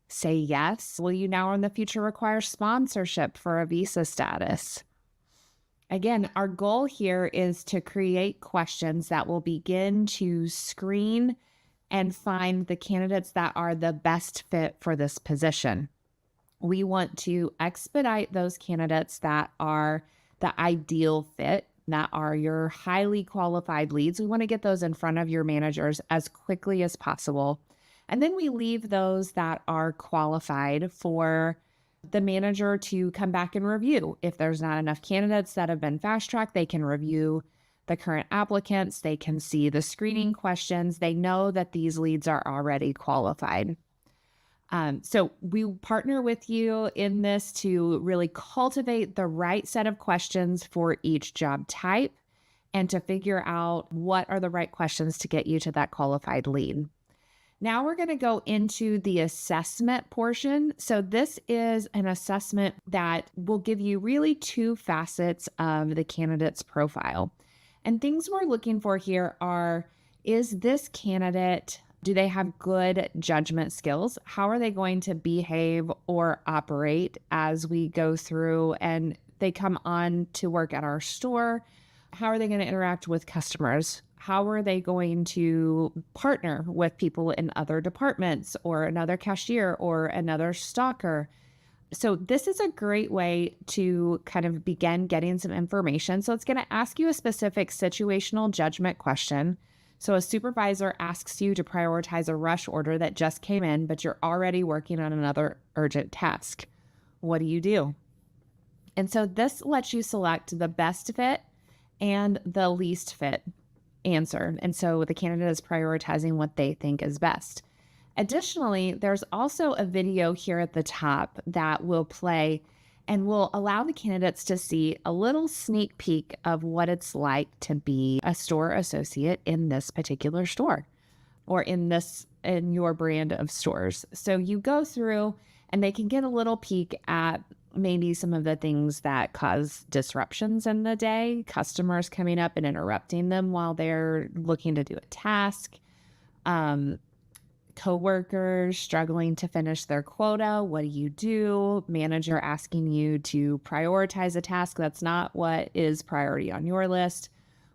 Say yes. Will you now or in the future require sponsorship for a visa status? Again, our goal here is to create questions that will begin to screen and find the candidates that are the best fit for this position. We want to expedite those candidates that are the ideal fit, that are your highly qualified leads. We want to get those in front of your managers as quickly as possible. And then we leave those that are qualified for the manager to come back and review. If there's not enough candidates that have been fast-tracked, they can review the current applicants, they can see the screening questions, they know that these leads are already qualified. So we partner with you in this to really cultivate the right set of questions for each job type and to figure out what are the right questions to get you to that qualified lead. Now we're going to go into the assessment portion. So this is an assessment that will give you really two facets of the candidate's profile. And things we're looking for here are, is this candidate, do they have good judgment skills? How are they going to behave or operate as we go through and they come on to work at our store? How are they going to interact with customers? How are they going to partner with people in other departments or another cashier or another stocker? So this is a great way to kind of begin getting some information. So it's going to ask you a specific situational judgment question. So a supervisor asks you to prioritize a rush order that just came in, but you're already working on another urgent task. What do you do? And so this lets you select the best fit and the least fit answer. And so the candidate is prioritizing what they think is best. Additionally, there's also a video here at the top that will play and will allow the candidates to see a little sneak peek of what it's like to be a store associate in this particular store or in your brand of stores. So you go through and they can get a little peek at maybe some of the things that cause disruptions in the day, customers coming up and interrupting them while they're looking to do a task, coworkers struggling to finish their quota. What do you do? Manager asking you to prioritize a task that's not what is priority on your list.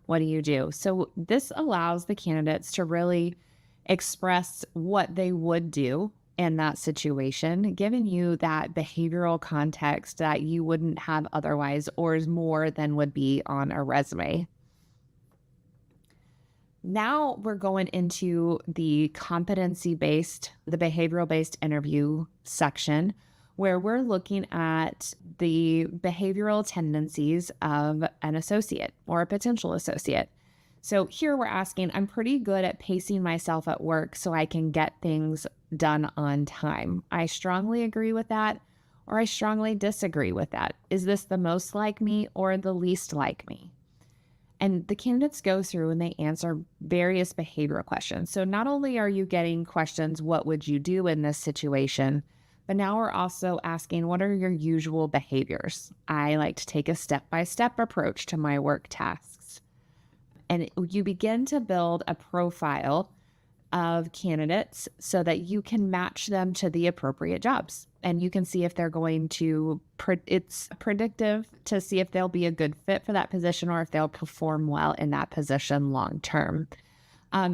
What do you do? So this allows the candidates to really express what they would do in that situation, giving you that behavioral context that you wouldn't have otherwise, or is more than would be on a resume. Now we're going into the competency-based, the behavioral-based interview section, where we're looking at the behavioral tendencies of an associate or a potential associate. So here we're asking, I'm pretty good at pacing myself at work so I can get things done on time. I strongly agree with that, or I strongly disagree with that. Is this the most like me or the least like me? And the candidates go through and they answer various behavioral questions. So not only are you getting questions, what would you do in this situation? But now we're also asking, what are your usual behaviors? I like to take a step-by-step approach to my work tasks. And you begin to build a profile of candidates so that you can match them to the appropriate jobs. And you can see if they're going to, it's predictive to see if they'll be a good fit for that position or if they'll perform well in that position long term.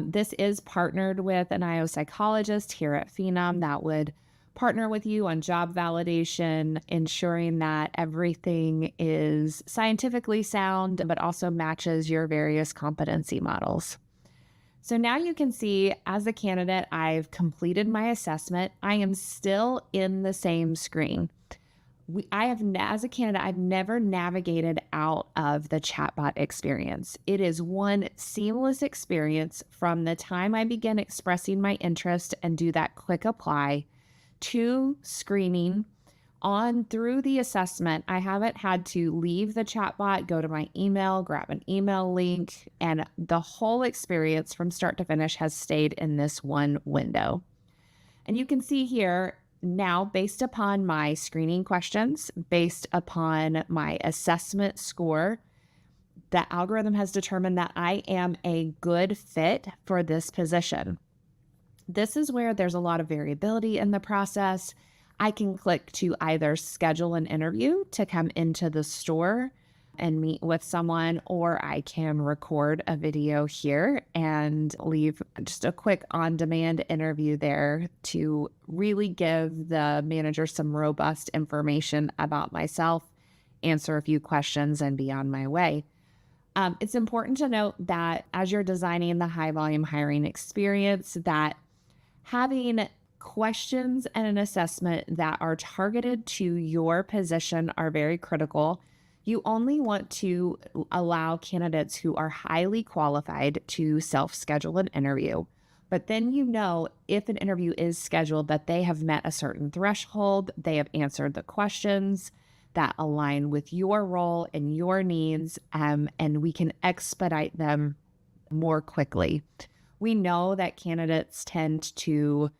This is partnered with an IO psychologist here at Phenom that would partner with you on job validation, ensuring that everything is scientifically sound, but also matches your various competency models. So now you can see, as a candidate, I've completed my assessment. I am still in the same screen. As a candidate, I've never navigated out of the chatbot experience. It is one seamless experience from the time I begin expressing my interest and do that quick apply to screening on through the assessment. I haven't had to leave the chatbot, go to my email, grab an email link, and the whole experience from start to finish has stayed in this one window. And you can see here now, based upon my screening questions, based upon my assessment score, the algorithm has determined that I am a good fit for this position. This is where there's a lot of variability in the process. I can click to either schedule an interview to come into the store and meet with someone, or I can record a video here and leave just a quick on-demand interview there to really give the manager some robust information about myself, answer a few questions, and be on my way. It's important to note that as you're designing the high volume hiring experience, that having questions and an assessment that are targeted to your position are very critical. You only want to allow candidates who are highly qualified to self-schedule an interview. But then if an interview is scheduled that they have met a certain threshold, they have answered the questions that align with your role and your needs, and we can expedite them more quickly. We know that candidates tend to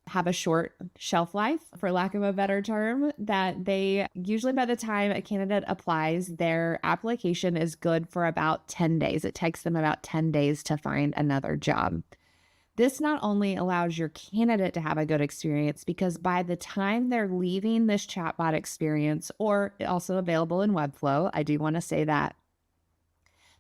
have a short shelf life, for lack of a better term, that they usually, by the time a candidate applies, their application is good for about 10 days. It takes them about 10 days to find another job. This not only allows your candidate to have a good experience, because by the time they're leaving this chatbot experience, or also available in Webflow, I do want to say that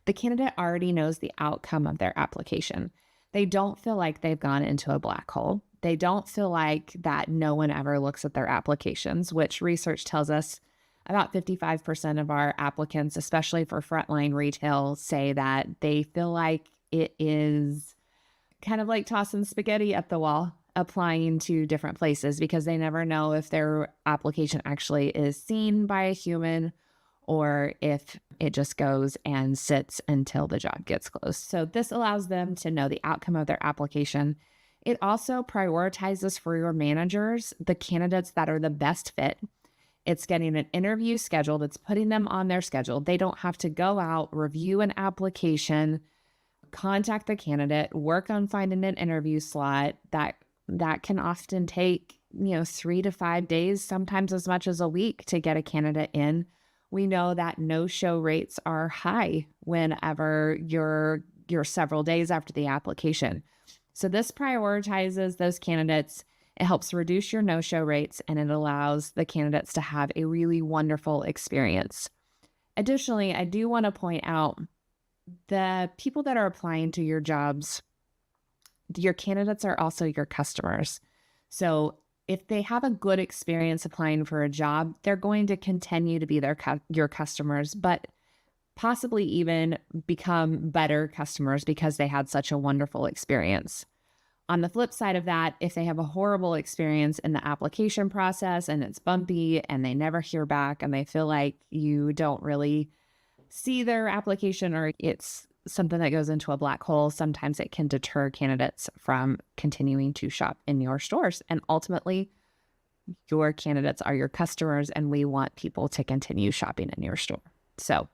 the candidate already knows the outcome of their application. They don't feel like they've gone into a black hole. They don't feel like that no one ever looks at their applications, which research tells us about 55% of our applicants, especially for frontline retail, say that they feel like it is kind of like tossing spaghetti at the wall, applying to different places, because they never know if their application actually is seen by a human or if it just goes and sits until the job gets closed. So this allows them to know the outcome of their application. It also prioritizes for your managers the candidates that are the best fit. It's getting an interview scheduled. It's putting them on their schedule. They don't have to go out, review an application, contact the candidate, work on finding an interview slot. That can often take 3 to 5 days, sometimes as much as a week, to get a candidate in. We know that no-show rates are high whenever you're several days after the application. So this prioritizes those candidates. It helps reduce your no-show rates, and it allows the candidates to have a really wonderful experience. Additionally, I do want to point out the people that are applying to your jobs, your candidates are also your customers. So if they have a good experience applying for a job, they're going to continue to be your customers, but possibly even become better customers because they had such a wonderful experience. On the flip side of that, if they have a horrible experience in the application process and it's bumpy and they never hear back and they feel like you don't really see their application or it's something that goes into a black hole, sometimes it can deter candidates from continuing to shop in your stores. And ultimately, your candidates are your customers, and we want people to continue shopping in your store. So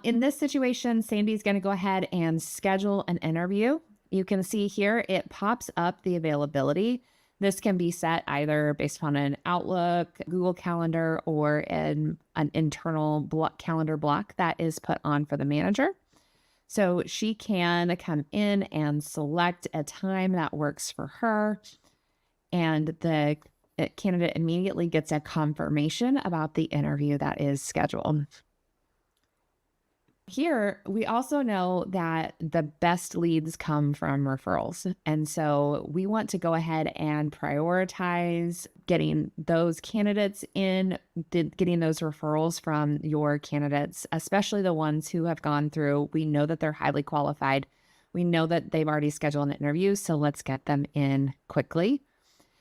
in this situation, Sandy's going to go ahead and schedule an interview. You can see here, it pops up the availability. This can be set either based on an Outlook, Google Calendar, or an internal calendar block that is put on for the manager. So she can come in and select a time that works for her, and the candidate immediately gets a confirmation about the interview that is scheduled. Here, we also know that the best leads come from referrals. And so we want to go ahead and prioritize getting those candidates in, getting those referrals from your candidates, especially the ones who have gone through. We know that they're highly qualified. We know that they've already scheduled an interview, so let's get them in quickly.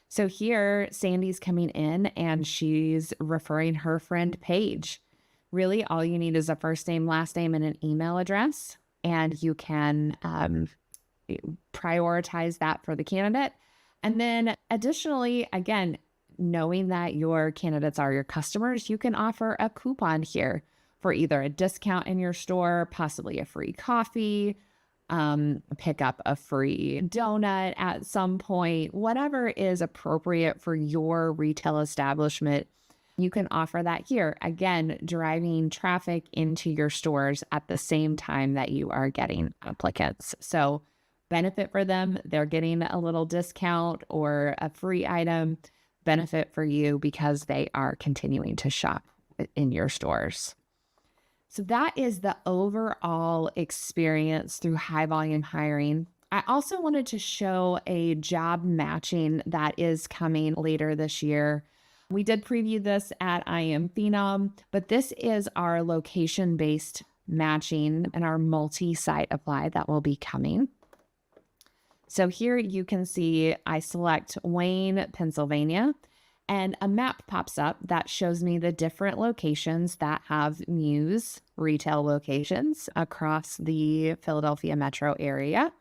So here, Sandy's coming in and she's referring her friend Paige. Really, all you need is a first name, last name, and an email address, and you can prioritize that for the candidate. And then additionally, again, knowing that your candidates are your customers, you can offer a coupon here for either a discount in your store, possibly a free coffee, pick up a free donut at some point, whatever is appropriate for your retail establishment. You can offer that here. Again, driving traffic into your stores at the same time that you are getting applicants. So benefit for them. They're getting a little discount or a free item. Benefit for you because they are continuing to shop in your stores. So that is the overall experience through high volume hiring. I also wanted to show a job matching that is coming later this year. We did preview this at I Am Phenom, but this is our location-based matching and our multi-site apply that will be coming. So here you can see I select Wayne, Pennsylvania, and a map pops up that shows me the different locations that have Muse retail locations across the Philadelphia metro area.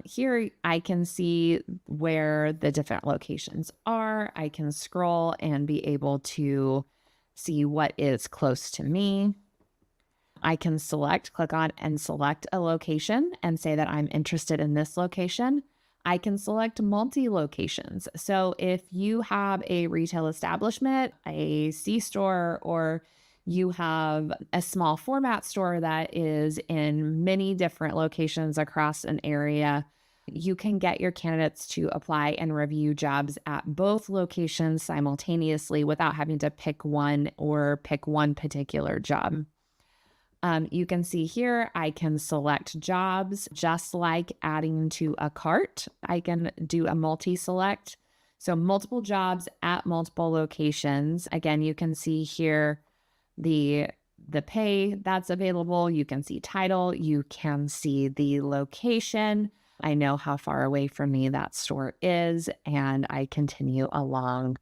Here I can see where the different locations are. I can scroll and be able to see what is close to me. I can click on and select a location and say that I'm interested in this location. I can select multi-locations. So if you have a retail establishment, a C-store, or you have a small format store that is in many different locations across an area, you can get your candidates to apply and review jobs at both locations simultaneously without having to pick one or pick one particular job. You can see here, I can select jobs just like adding to a cart. I can do a multi-select. So multiple jobs at multiple locations. Again, you can see here the pay that's available. You can see title. You can see the location. I know how far away from me that store is, and I continue along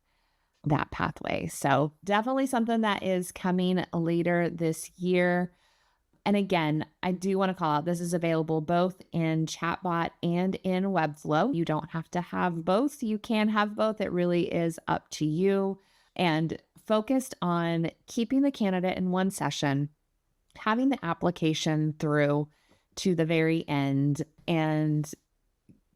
that pathway. So definitely something that is coming later this year. And again, I do want to call out, this is available both in Chatbot and in Webflow. You don't have to have both. You can have both. It really is up to you. And focused on keeping the candidate in one session, having the application through to the very end, and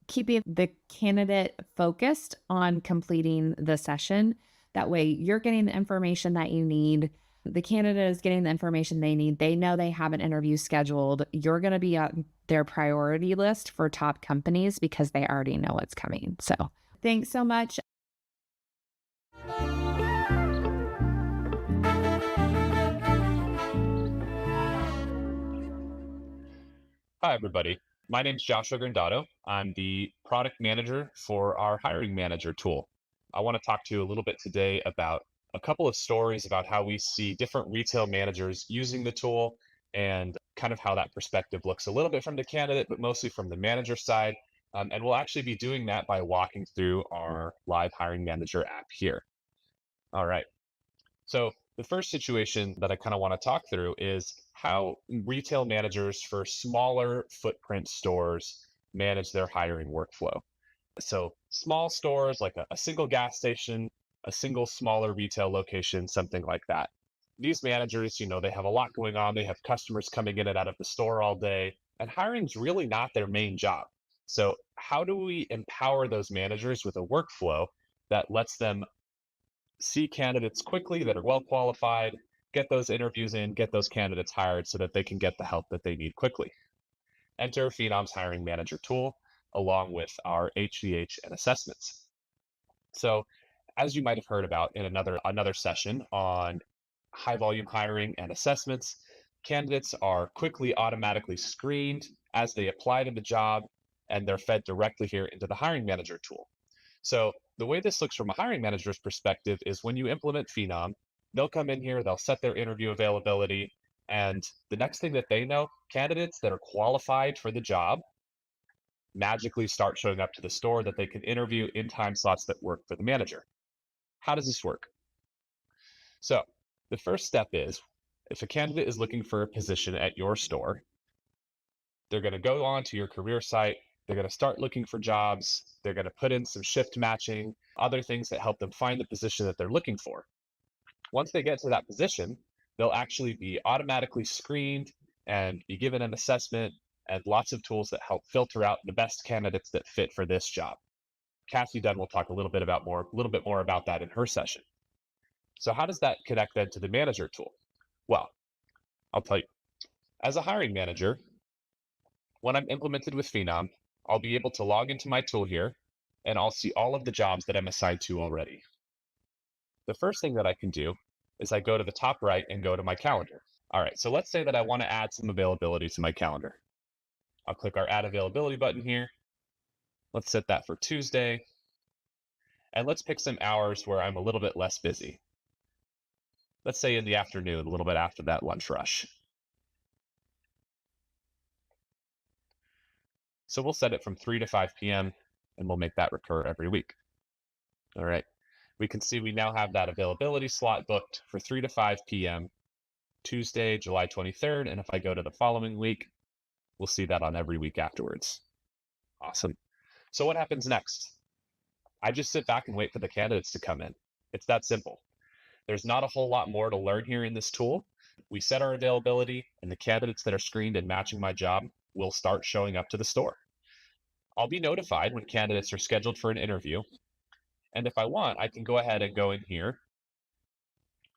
keeping the candidate focused on completing the session. That way you're getting the information that you need. The candidate is getting the information they need. They know they have an interview scheduled. You're going to be on their priority list for top companies because they already know what's coming. So thanks so much. Hi, everybody. My name's Joshua Grandado. I'm the product manager for our hiring manager tool. I want to talk to you a little bit today about a couple of stories about how we see different retail managers using the tool and kind of how that perspective looks a little bit from the candidate, but mostly from the manager side. And we'll actually be doing that by walking through our live hiring manager app here. All right. So the first situation that I kind of want to talk through is how retail managers for smaller footprint stores manage their hiring workflow. So small stores like a single gas station, a single smaller retail location, something like that. These managers, they have a lot going on. They have customers coming in and out of the store all day, and hiring's really not their main job. So how do we empower those managers with a workflow that lets them see candidates quickly that are well qualified, get those interviews in, get those candidates hired so that they can get the help that they need quickly? Enter Phenom's hiring manager tool along with our HVH and assessments. So as you might have heard about in another session on high volume hiring and assessments, candidates are quickly automatically screened as they apply to the job, and they're fed directly here into the hiring manager tool. So the way this looks from a hiring manager's perspective is when you implement Phenom, they'll come in here, they'll set their interview availability, and the next thing that they know, candidates that are qualified for the job magically start showing up to the store that they can interview in time slots that work for the manager. How does this work? So the first step is, if a candidate is looking for a position at your store, they're going to go on to your career site, they're going to start looking for jobs, they're going to put in some shift matching, other things that help them find the position that they're looking for. Once they get to that position, they'll actually be automatically screened and be given an assessment and lots of tools that help filter out the best candidates that fit for this job. Cassie Dunn will talk a little bit more about that in her session. So how does that connect then to the manager tool? Well, I'll tell you. As a hiring manager, when I'm implemented with Phenom, I'll be able to log into my tool here, and I'll see all of the jobs that I'm assigned to already. The first thing that I can do is I go to the top right and go to my calendar. All right, so let's say that I want to add some availability to my calendar. I'll click our Add Availability button here. Let's set that for Tuesday. And let's pick some hours where I'm a little bit less busy. Let's say in the afternoon, a little bit after that lunch rush. So we'll set it from 3 to 5 p.m. and we'll make that recur every week. All right. We can see we now have that availability slot booked for 3 to 5 p.m. Tuesday, July 23rd. And if I go to the following week, we'll see that on every week afterwards. Awesome. So what happens next? I just sit back and wait for the candidates to come in. It's that simple. There's not a whole lot more to learn here in this tool. We set our availability, and the candidates that are screened and matching my job will start showing up to the store. I'll be notified when candidates are scheduled for an interview. And if I want, I can go ahead and go in here,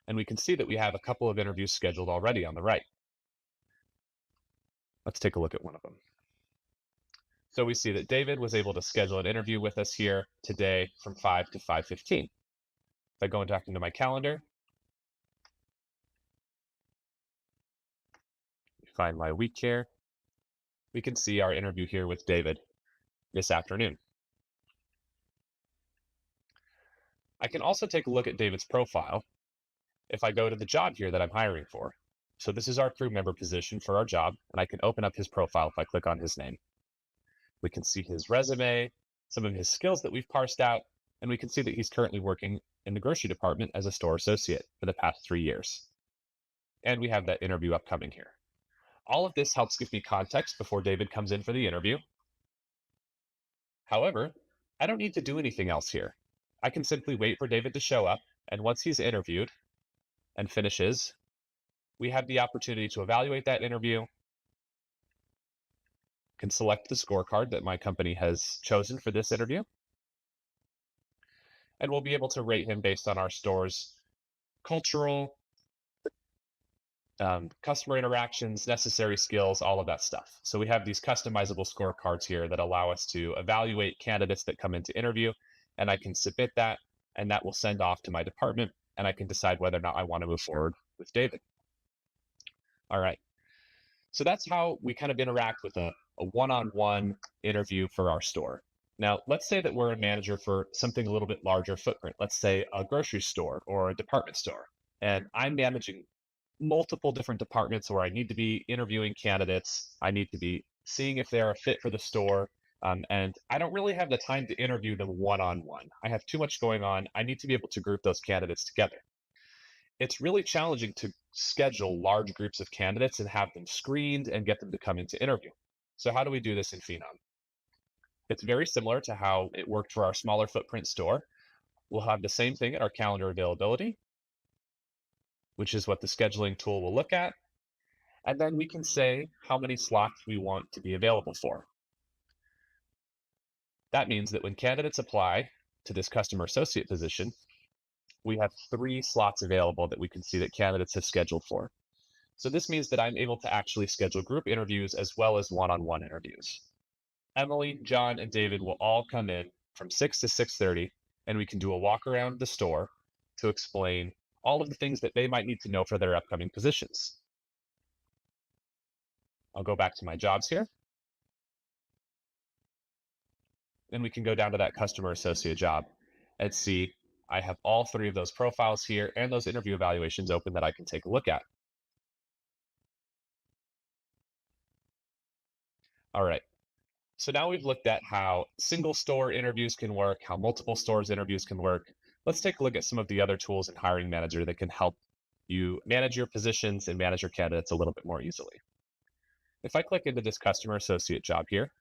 and we can see that we have a couple of interviews scheduled already on the right. Let's take a look at one of them. So we see that David was able to schedule an interview with us here today from 5 to 5:15. If I go back into my calendar, find my week here, we can see our interview here with David this afternoon. I can also take a look at David's profile if I go to the job here that I'm hiring for. So this is our crew member position for our job, and I can open up his profile if I click on his name. We can see his resume, some of his skills that we've parsed out, and we can see that he's currently working in the grocery department as a store associate for the past 3 years. And we have that interview upcoming here. All of this helps give me context before David comes in for the interview. However, I don't need to do anything else here. I can simply wait for David to show up, and once he's interviewed and finishes, we have the opportunity to evaluate that interview, can select the scorecard that my company has chosen for this interview, and we'll be able to rate him based on our store's cultural, customer interactions, necessary skills, all of that stuff. So we have these customizable scorecards here that allow us to evaluate candidates that come into interview, and I can submit that, and that will send off to my department, and I can decide whether or not I want to move forward with David. All right. So that's how we kind of interact with a one-on-one interview for our store. Now, let's say that we're a manager for something a little bit larger footprint. Let's say a grocery store or a department store. And I'm managing multiple different departments where I need to be interviewing candidates. I need to be seeing if they're a fit for the store. And I don't really have the time to interview them one-on-one. I have too much going on. I need to be able to group those candidates together. It's really challenging to schedule large groups of candidates and have them screened and get them to come into interview. So how do we do this in Phenom? It's very similar to how it worked for our smaller footprint store. We'll have the same thing at our calendar availability, which is what the scheduling tool will look at. And then we can say how many slots we want to be available for. That means that when candidates apply to this customer associate position, we have 3 slots available that we can see that candidates have scheduled for. So this means that I'm able to actually schedule group interviews as well as one-on-one interviews. Emily, John, and David will all come in from 6 to 6:30, and we can do a walk around the store to explain all of the things that they might need to know for their upcoming positions. I'll go back to my jobs here. Then we can go down to that customer associate job and see I have all 3 of those profiles here and those interview evaluations open that I can take a look at. All right. So now we've looked at how single store interviews can work, how multiple stores interviews can work. Let's take a look at some of the other tools in Hiring Manager that can help you manage your positions and manage your candidates a little bit more easily. If I click into this customer associate job here,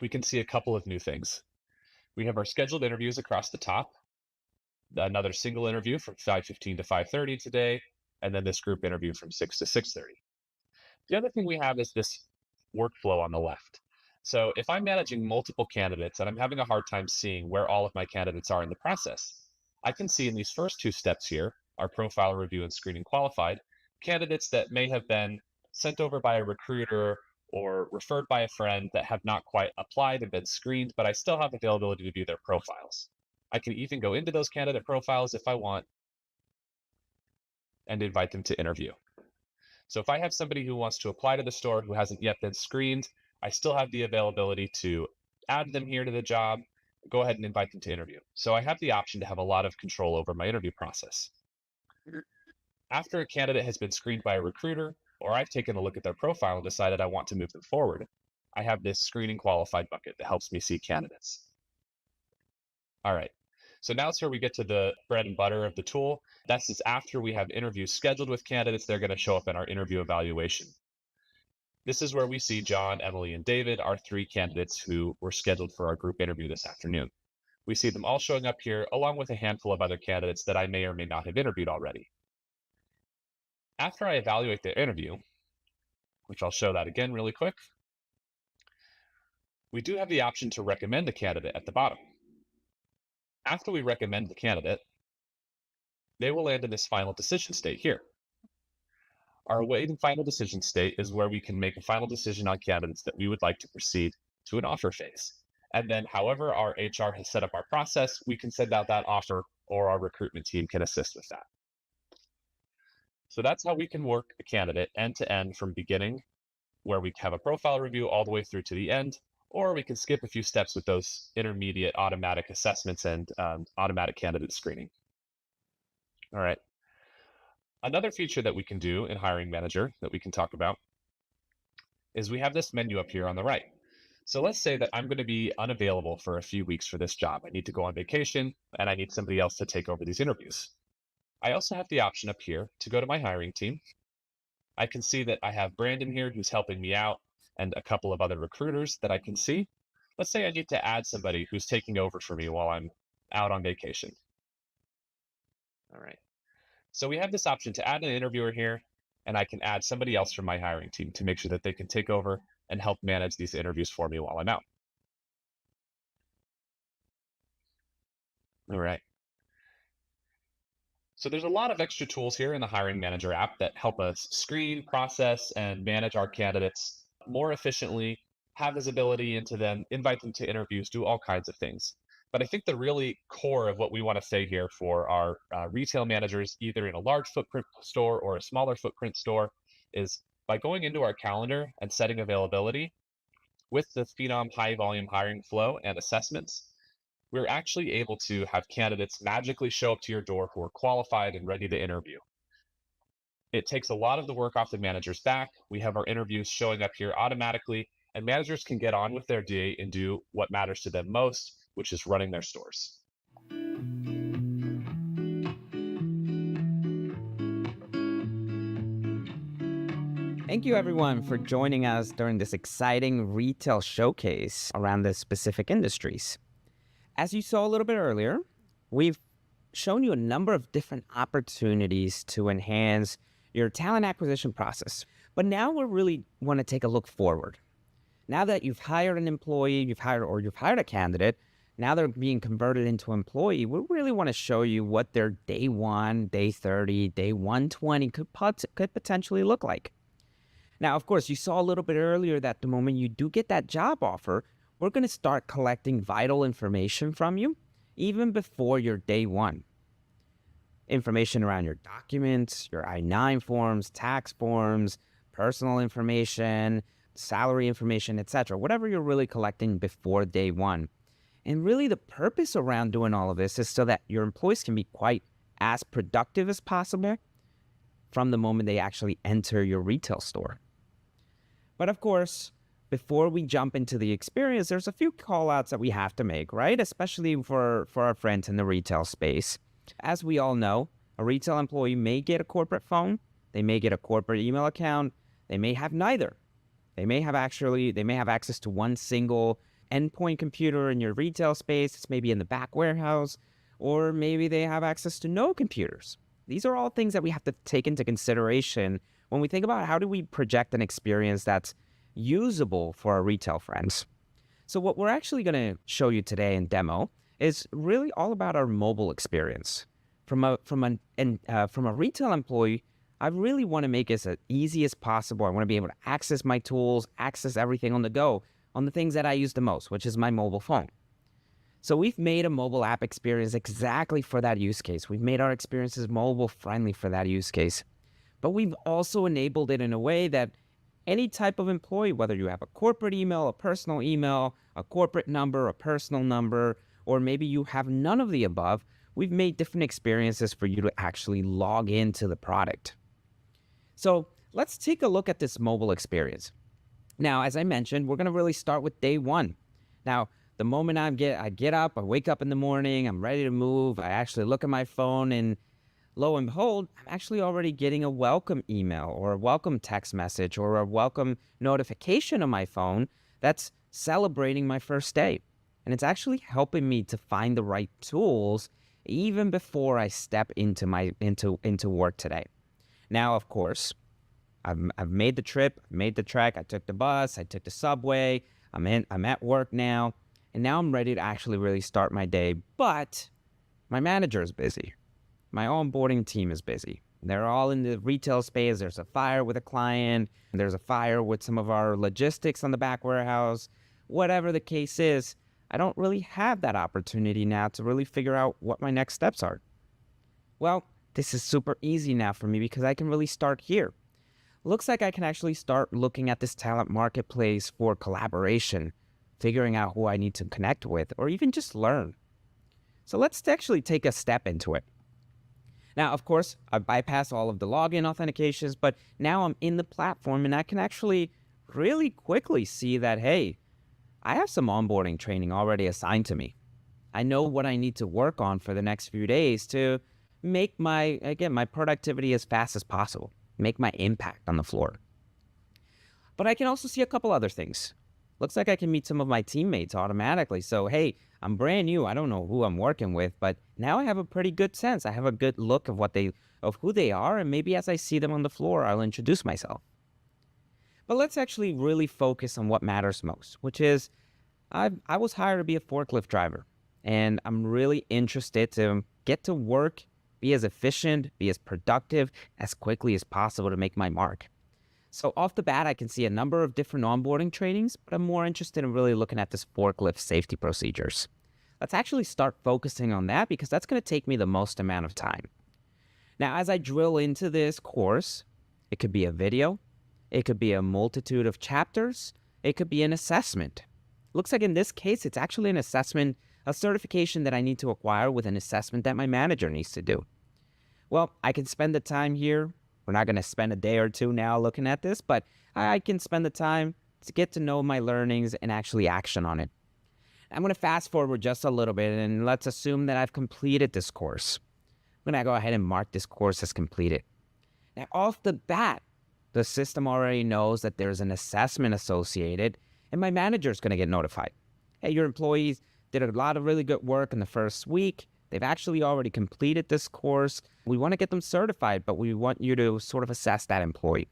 we can see a couple of new things. We have our scheduled interviews across the top, another single interview from 5:15 to 5:30 today, and then this group interview from 6 to 6:30. The other thing we have is this workflow on the left. So if I'm managing multiple candidates and I'm having a hard time seeing where all of my candidates are in the process, I can see in these first 2 steps here, our profile review and screening qualified, candidates that may have been sent over by a recruiter or referred by a friend that have not quite applied and been screened, but I still have availability to view their profiles. I can even go into those candidate profiles if I want and invite them to interview. So if I have somebody who wants to apply to the store who hasn't yet been screened, I still have the availability to add them here to the job, go ahead and invite them to interview. So I have the option to have a lot of control over my interview process. After a candidate has been screened by a recruiter, or I've taken a look at their profile and decided I want to move them forward, I have this screening qualified bucket that helps me see candidates. All right, so now it's where we get to the bread and butter of the tool. That's just after we have interviews scheduled with candidates, they're going to show up in our interview evaluation. This is where we see John, Emily, and David, our 3 candidates who were scheduled for our group interview this afternoon. We see them all showing up here, along with a handful of other candidates that I may or may not have interviewed already. After I evaluate their interview, which I'll show that again really quick, we do have the option to recommend a candidate at the bottom. After we recommend the candidate, they will land in this final decision state here. Our awaiting final decision state is where we can make a final decision on candidates that we would like to proceed to an offer phase. And then however our HR has set up our process, we can send out that offer or our recruitment team can assist with that. So that's how we can work a candidate end to end from beginning, where we have a profile review all the way through to the end, or we can skip a few steps with those intermediate automatic assessments and automatic candidate screening. All right. Another feature that we can do in Hiring Manager that we can talk about is we have this menu up here on the right. So let's say that I'm going to be unavailable for a few weeks for this job. I need to go on vacation and I need somebody else to take over these interviews. I also have the option up here to go to my hiring team. I can see that I have Brandon here who's helping me out and a couple of other recruiters that I can see. Let's say I need to add somebody who's taking over for me while I'm out on vacation. All right. So we have this option to add an interviewer here, and I can add somebody else from my hiring team to make sure that they can take over and help manage these interviews for me while I'm out. All right. So there's a lot of extra tools here in the Hiring Manager app that help us screen, process, and manage our candidates more efficiently, have visibility into them, invite them to interviews, do all kinds of things. But I think the really core of what we want to say here for our retail managers, either in a large footprint store or a smaller footprint store, is by going into our calendar and setting availability with the Phenom high volume hiring flow and assessments, we're actually able to have candidates magically show up to your door who are qualified and ready to interview. It takes a lot of the work off the manager's back. We have our interviews showing up here automatically, and managers can get on with their day and do what matters to them most, which is running their stores. Thank you, everyone, for joining us during this exciting retail showcase around the specific industries. As you saw a little bit earlier, we've shown you a number of different opportunities to enhance your talent acquisition process. But now we really want to take a look forward. Now that you've hired an employee, you've hired a candidate, now they're being converted into an employee, we really want to show you what their day 1, day 30, day 120 could potentially look like. Now, of course, you saw a little bit earlier that the moment you do get that job offer, we're going to start collecting vital information from you even before your day 1. Information around your documents, your I-9 forms, tax forms, personal information, salary information, etc. Whatever you're really collecting before day 1. And really the purpose around doing all of this is so that your employees can be quite as productive as possible from the moment they actually enter your retail store. But of course, before we jump into the experience, there's a few call outs that we have to make, right? Especially for our friends in the retail space. As we all know, a retail employee may get a corporate phone, they may get a corporate email account, they may have neither. They may have access to one single endpoint computer in your retail space, it's maybe in the back warehouse, or maybe they have access to no computers. These are all things that we have to take into consideration when we think about how do we project an experience that's usable for our retail friends. So what we're actually going to show you today in demo is really all about our mobile experience. From a retail employee, I really want to make it as easy as possible. I want to be able to access my tools, access everything on the go, on the things that I use the most, which is my mobile phone. So we've made a mobile app experience exactly for that use case. We've made our experiences mobile friendly for that use case. But we've also enabled it in a way that any type of employee, whether you have a corporate email, a personal email, a corporate number, a personal number, or maybe you have none of the above, we've made different experiences for you to actually log into the product. So let's take a look at this mobile experience. Now, as I mentioned, we're going to really start with day 1. Now, the moment I get up, I wake up in the morning, I'm ready to move, I actually look at my phone, and lo and behold, I'm actually already getting a welcome email or a welcome text message or a welcome notification on my phone that's celebrating my first day. And it's actually helping me to find the right tools even before I step into work today. Now, of course, I've made the trip, made the trek, I took the bus, I took the subway, I'm at work now, and now I'm ready to actually really start my day, but my manager is busy. My onboarding team is busy. They're all in the retail space. There's a fire with a client. There's a fire with some of our logistics on the back warehouse. Whatever the case is, I don't really have that opportunity now to really figure out what my next steps are. Well, this is super easy now for me because I can really start here. Looks like I can actually start looking at this talent marketplace for collaboration, figuring out who I need to connect with, or even just learn. So let's actually take a step into it. Now, of course, I bypass all of the login authentications, but now I'm in the platform and I can actually really quickly see that, hey, I have some onboarding training already assigned to me. I know what I need to work on for the next few days to make my productivity as fast as possible, make my impact on the floor. But I can also see a couple other things. Looks like I can meet some of my teammates automatically. So, hey, I'm brand new. I don't know who I'm working with, but now I have a pretty good sense. I have a good look of who they are, and maybe as I see them on the floor, I'll introduce myself. But let's actually really focus on what matters most, which is I was hired to be a forklift driver, and I'm really interested to get to work, be as efficient, be as productive as quickly as possible to make my mark. So off the bat, I can see a number of different onboarding trainings, but I'm more interested in really looking at this forklift safety procedures. Let's actually start focusing on that because that's going to take me the most amount of time. Now, as I drill into this course, It could be a video. It could be a multitude of chapters. It could be an assessment. Looks like in this case, it's actually an assessment, a certification that I need to acquire with an assessment that my manager needs to do. Well, I can spend the time here. We're not going to spend a day or two now looking at this, but I can spend the time to get to know my learnings and actually action on it. I'm going to fast forward just a little bit, and let's assume that I've completed this course. I'm going to go ahead and mark this course as completed. Now, off the bat, the system already knows that there's an assessment associated, and my manager is going to get notified. Hey, your employees did a lot of really good work in the first week. They've actually already completed this course. We want to get them certified, but we want you to sort of assess that employee.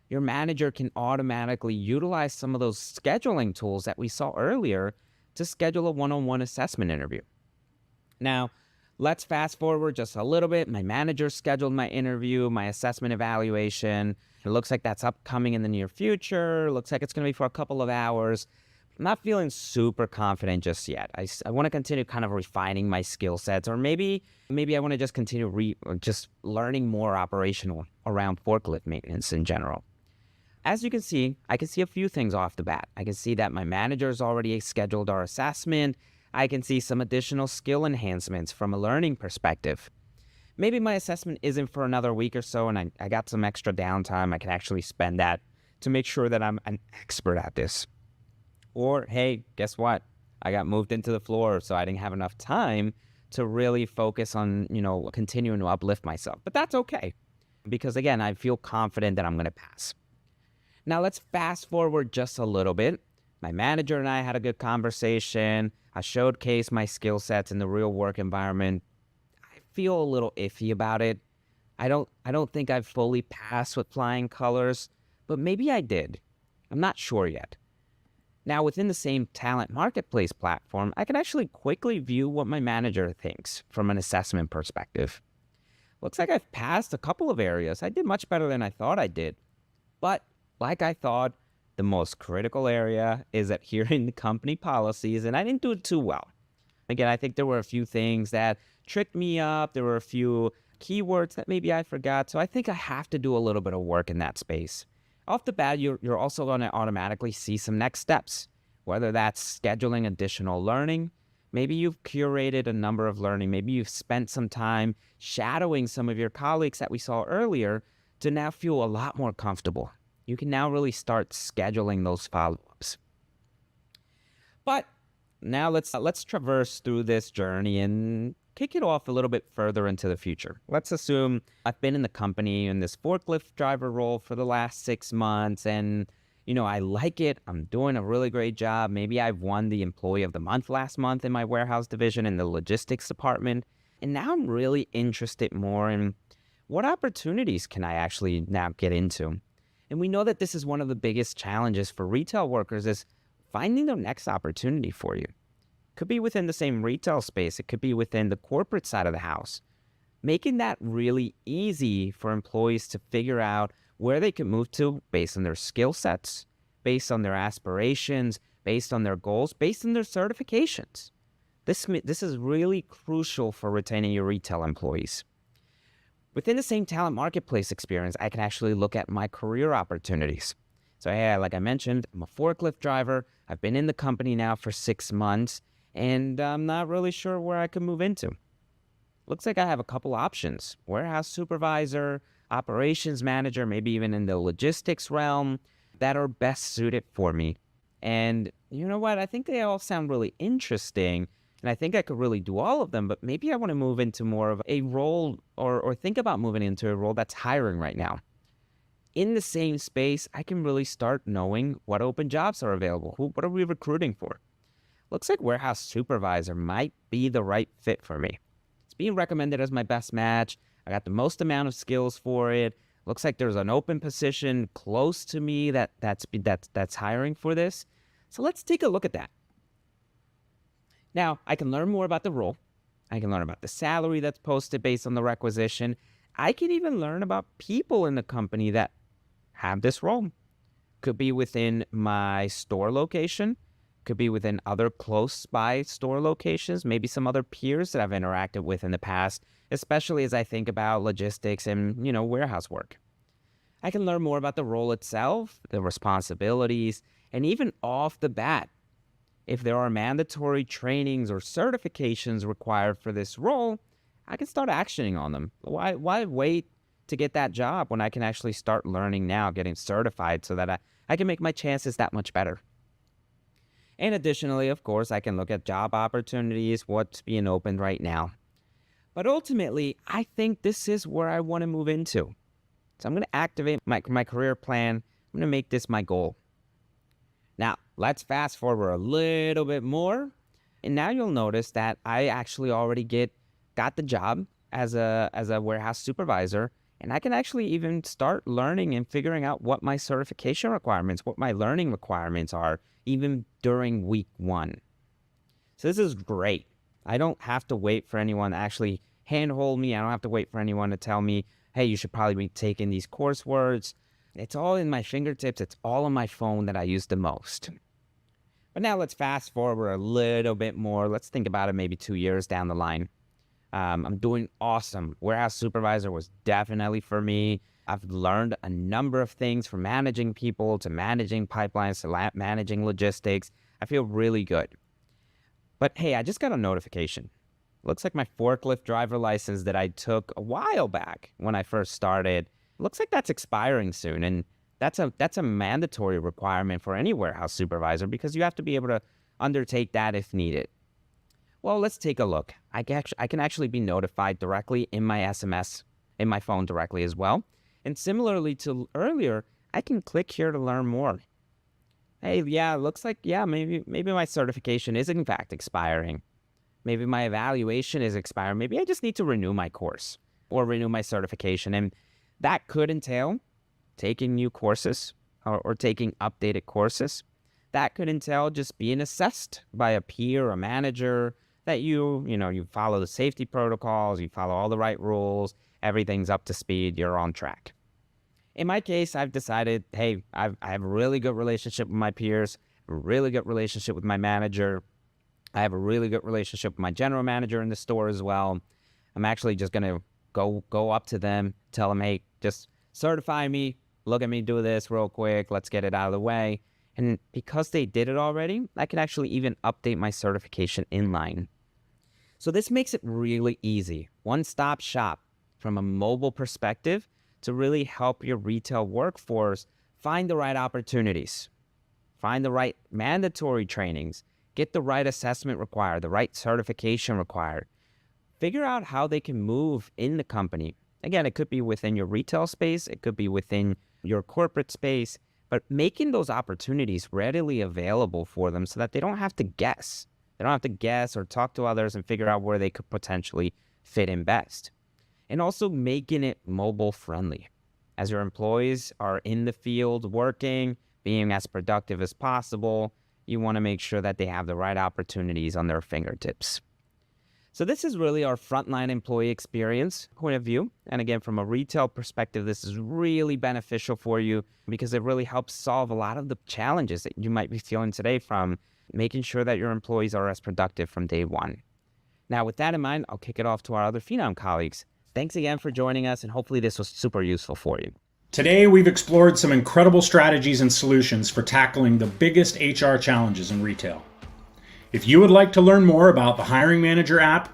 Your manager can automatically utilize some of those scheduling tools that we saw earlier to schedule a one-on-one assessment interview. Now, let's fast forward just a little bit. My manager scheduled my interview, my assessment evaluation. It looks like that's upcoming in the near future. Looks like it's going to be for a couple of hours. I'm not feeling super confident just yet. I want to continue kind of refining my skill sets, or maybe I want to just continue just learning more operational around forklift maintenance in general. As you can see, I can see a few things off the bat. I can see that my manager's already scheduled our assessment. I can see some additional skill enhancements from a learning perspective. Maybe my assessment isn't for another week or so, and I got some extra downtime. I can actually spend that to make sure that I'm an expert at this. Or, hey, guess what? I got moved into the floor, so I didn't have enough time to really focus on, continuing to uplift myself. But that's okay, because again, I feel confident that I'm going to pass. Now let's fast forward just a little bit. My manager and I had a good conversation. I showcased my skill sets in the real work environment. I feel a little iffy about it. I don't think I've fully passed with flying colors, but maybe I did. I'm not sure yet. Now, within the same talent marketplace platform, I can actually quickly view what my manager thinks from an assessment perspective. Looks like I've passed a couple of areas. I did much better than I thought I did. But like I thought, the most critical area is adhering to company policies, and I didn't do it too well. Again, I think there were a few things that tricked me up. There were a few keywords that maybe I forgot, so I think I have to do a little bit of work in that space. Off the bat, you're also going to automatically see some next steps, whether that's scheduling additional learning. Maybe you've curated a number of learning. Maybe you've spent some time shadowing some of your colleagues that we saw earlier to now feel a lot more comfortable. You can now really start scheduling those follow-ups. But now let's traverse through this journey and kick it off a little bit further into the future. Let's assume I've been in the company in this forklift driver role for the last 6 months, and I like it. I'm doing a really great job. Maybe I've won the Employee of the Month last month in my warehouse division in the logistics department. And now I'm really interested more in what opportunities can I actually now get into. And we know that this is one of the biggest challenges for retail workers is finding the next opportunity for you. Could be within the same retail space. It could be within the corporate side of the house. Making that really easy for employees to figure out where they can move to based on their skill sets, based on their aspirations, based on their goals, based on their certifications. This is really crucial for retaining your retail employees. Within the same talent marketplace experience, I can actually look at my career opportunities. So, hey, like I mentioned, I'm a forklift driver. I've been in the company now for 6 months, and I'm not really sure where I can move into. Looks like I have a couple options. Warehouse supervisor, operations manager, maybe even in the logistics realm that are best suited for me. And you know what? I think they all sound really interesting, and I think I could really do all of them, but maybe I want to move into more of a role or think about moving into a role that's hiring right now. In the same space, I can really start knowing what open jobs are available. What are we recruiting for? Looks like warehouse supervisor might be the right fit for me. It's being recommended as my best match. I got the most amount of skills for it. Looks like there's an open position close to me that's hiring for this. So let's take a look at that. Now, I can learn more about the role. I can learn about the salary that's posted based on the requisition. I can even learn about people in the company that have this role. Could be within my store location. Could be within other close by store locations. Maybe some other peers that I've interacted with in the past, especially as I think about logistics and, warehouse work. I can learn more about the role itself, the responsibilities, and even off the bat, if there are mandatory trainings or certifications required for this role, I can start actioning on them. Why wait to get that job when I can actually start learning now, getting certified so that I can make my chances that much better? And additionally, of course, I can look at job opportunities, what's being opened right now. But ultimately, I think this is where I want to move into. So I'm going to activate my career plan. I'm going to make this my goal. Now, let's fast forward a little bit more. And now you'll notice that I actually already got the job as a warehouse supervisor. And I can actually even start learning and figuring out what my certification requirements, what my learning requirements are, even during week 1. So this is great. I don't have to wait for anyone to actually handhold me. I don't have to wait for anyone to tell me, hey, you should probably be taking these coursework. It's all in my fingertips. It's all on my phone that I use the most. But now let's fast forward a little bit more. Let's think about it maybe 2 years down the line. I'm doing awesome. Warehouse supervisor was definitely for me. I've learned a number of things from managing people to managing pipelines to managing logistics. I feel really good. But hey, I just got a notification. Looks like my forklift driver license that I took a while back when I first started, looks like that's expiring soon. And that's a mandatory requirement for any warehouse supervisor because you have to be able to undertake that if needed. Well, let's take a look. I can actually be notified directly in my SMS, in my phone directly as well. And similarly to earlier, I can click here to learn more. Hey, yeah, looks like, maybe my certification is in fact expiring. Maybe my evaluation is expiring. Maybe I just need to renew my course or renew my certification. And that could entail taking new courses or taking updated courses. That could entail just being assessed by a peer or manager that you follow the safety protocols, you follow all the right rules, everything's up to speed, you're on track. In my case, I've decided, hey, I have a really good relationship with my peers, a really good relationship with my manager. I have a really good relationship with my general manager in the store as well. I'm actually just going to go up to them, tell them, hey, just certify me, look at me do this real quick, let's get it out of the way. And because they did it already, I can actually even update my certification inline. So this makes it really easy. One-stop shop from a mobile perspective to really help your retail workforce find the right opportunities, find the right mandatory trainings, get the right assessment required, the right certification required, figure out how they can move in the company. Again, it could be within your retail space, it could be within your corporate space, but making those opportunities readily available for them so that they don't have to guess. They don't have to guess or talk to others and figure out where they could potentially fit in best. And also making it mobile friendly. As your employees are in the field working, being as productive as possible, you want to make sure that they have the right opportunities on their fingertips. So this is really our frontline employee experience point of view. And again, from a retail perspective, this is really beneficial for you because it really helps solve a lot of the challenges that you might be feeling today from making sure that your employees are as productive from day one. Now, with that in mind, I'll kick it off to our other Phenom colleagues. Thanks again for joining us, and hopefully this was super useful for you. Today, we've explored some incredible strategies and solutions for tackling the biggest HR challenges in retail. If you would like to learn more about the Hiring Manager app,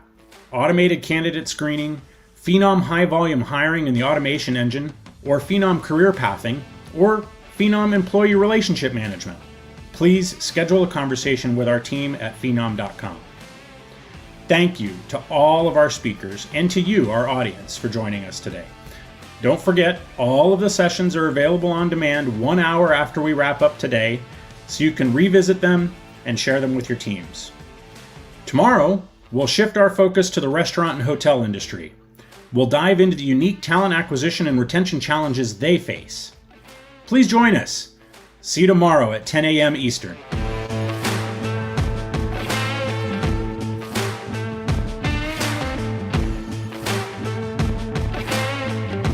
automated candidate screening, Phenom high volume hiring in the automation engine, or Phenom career pathing, or Phenom employee relationship management, please schedule a conversation with our team at phenom.com. Thank you to all of our speakers and to you, our audience, for joining us today. Don't forget, all of the sessions are available on demand 1 hour after we wrap up today, so you can revisit them and share them with your teams. Tomorrow, we'll shift our focus to the restaurant and hotel industry. We'll dive into the unique talent acquisition and retention challenges they face. Please join us. See you tomorrow at 10 a.m. Eastern.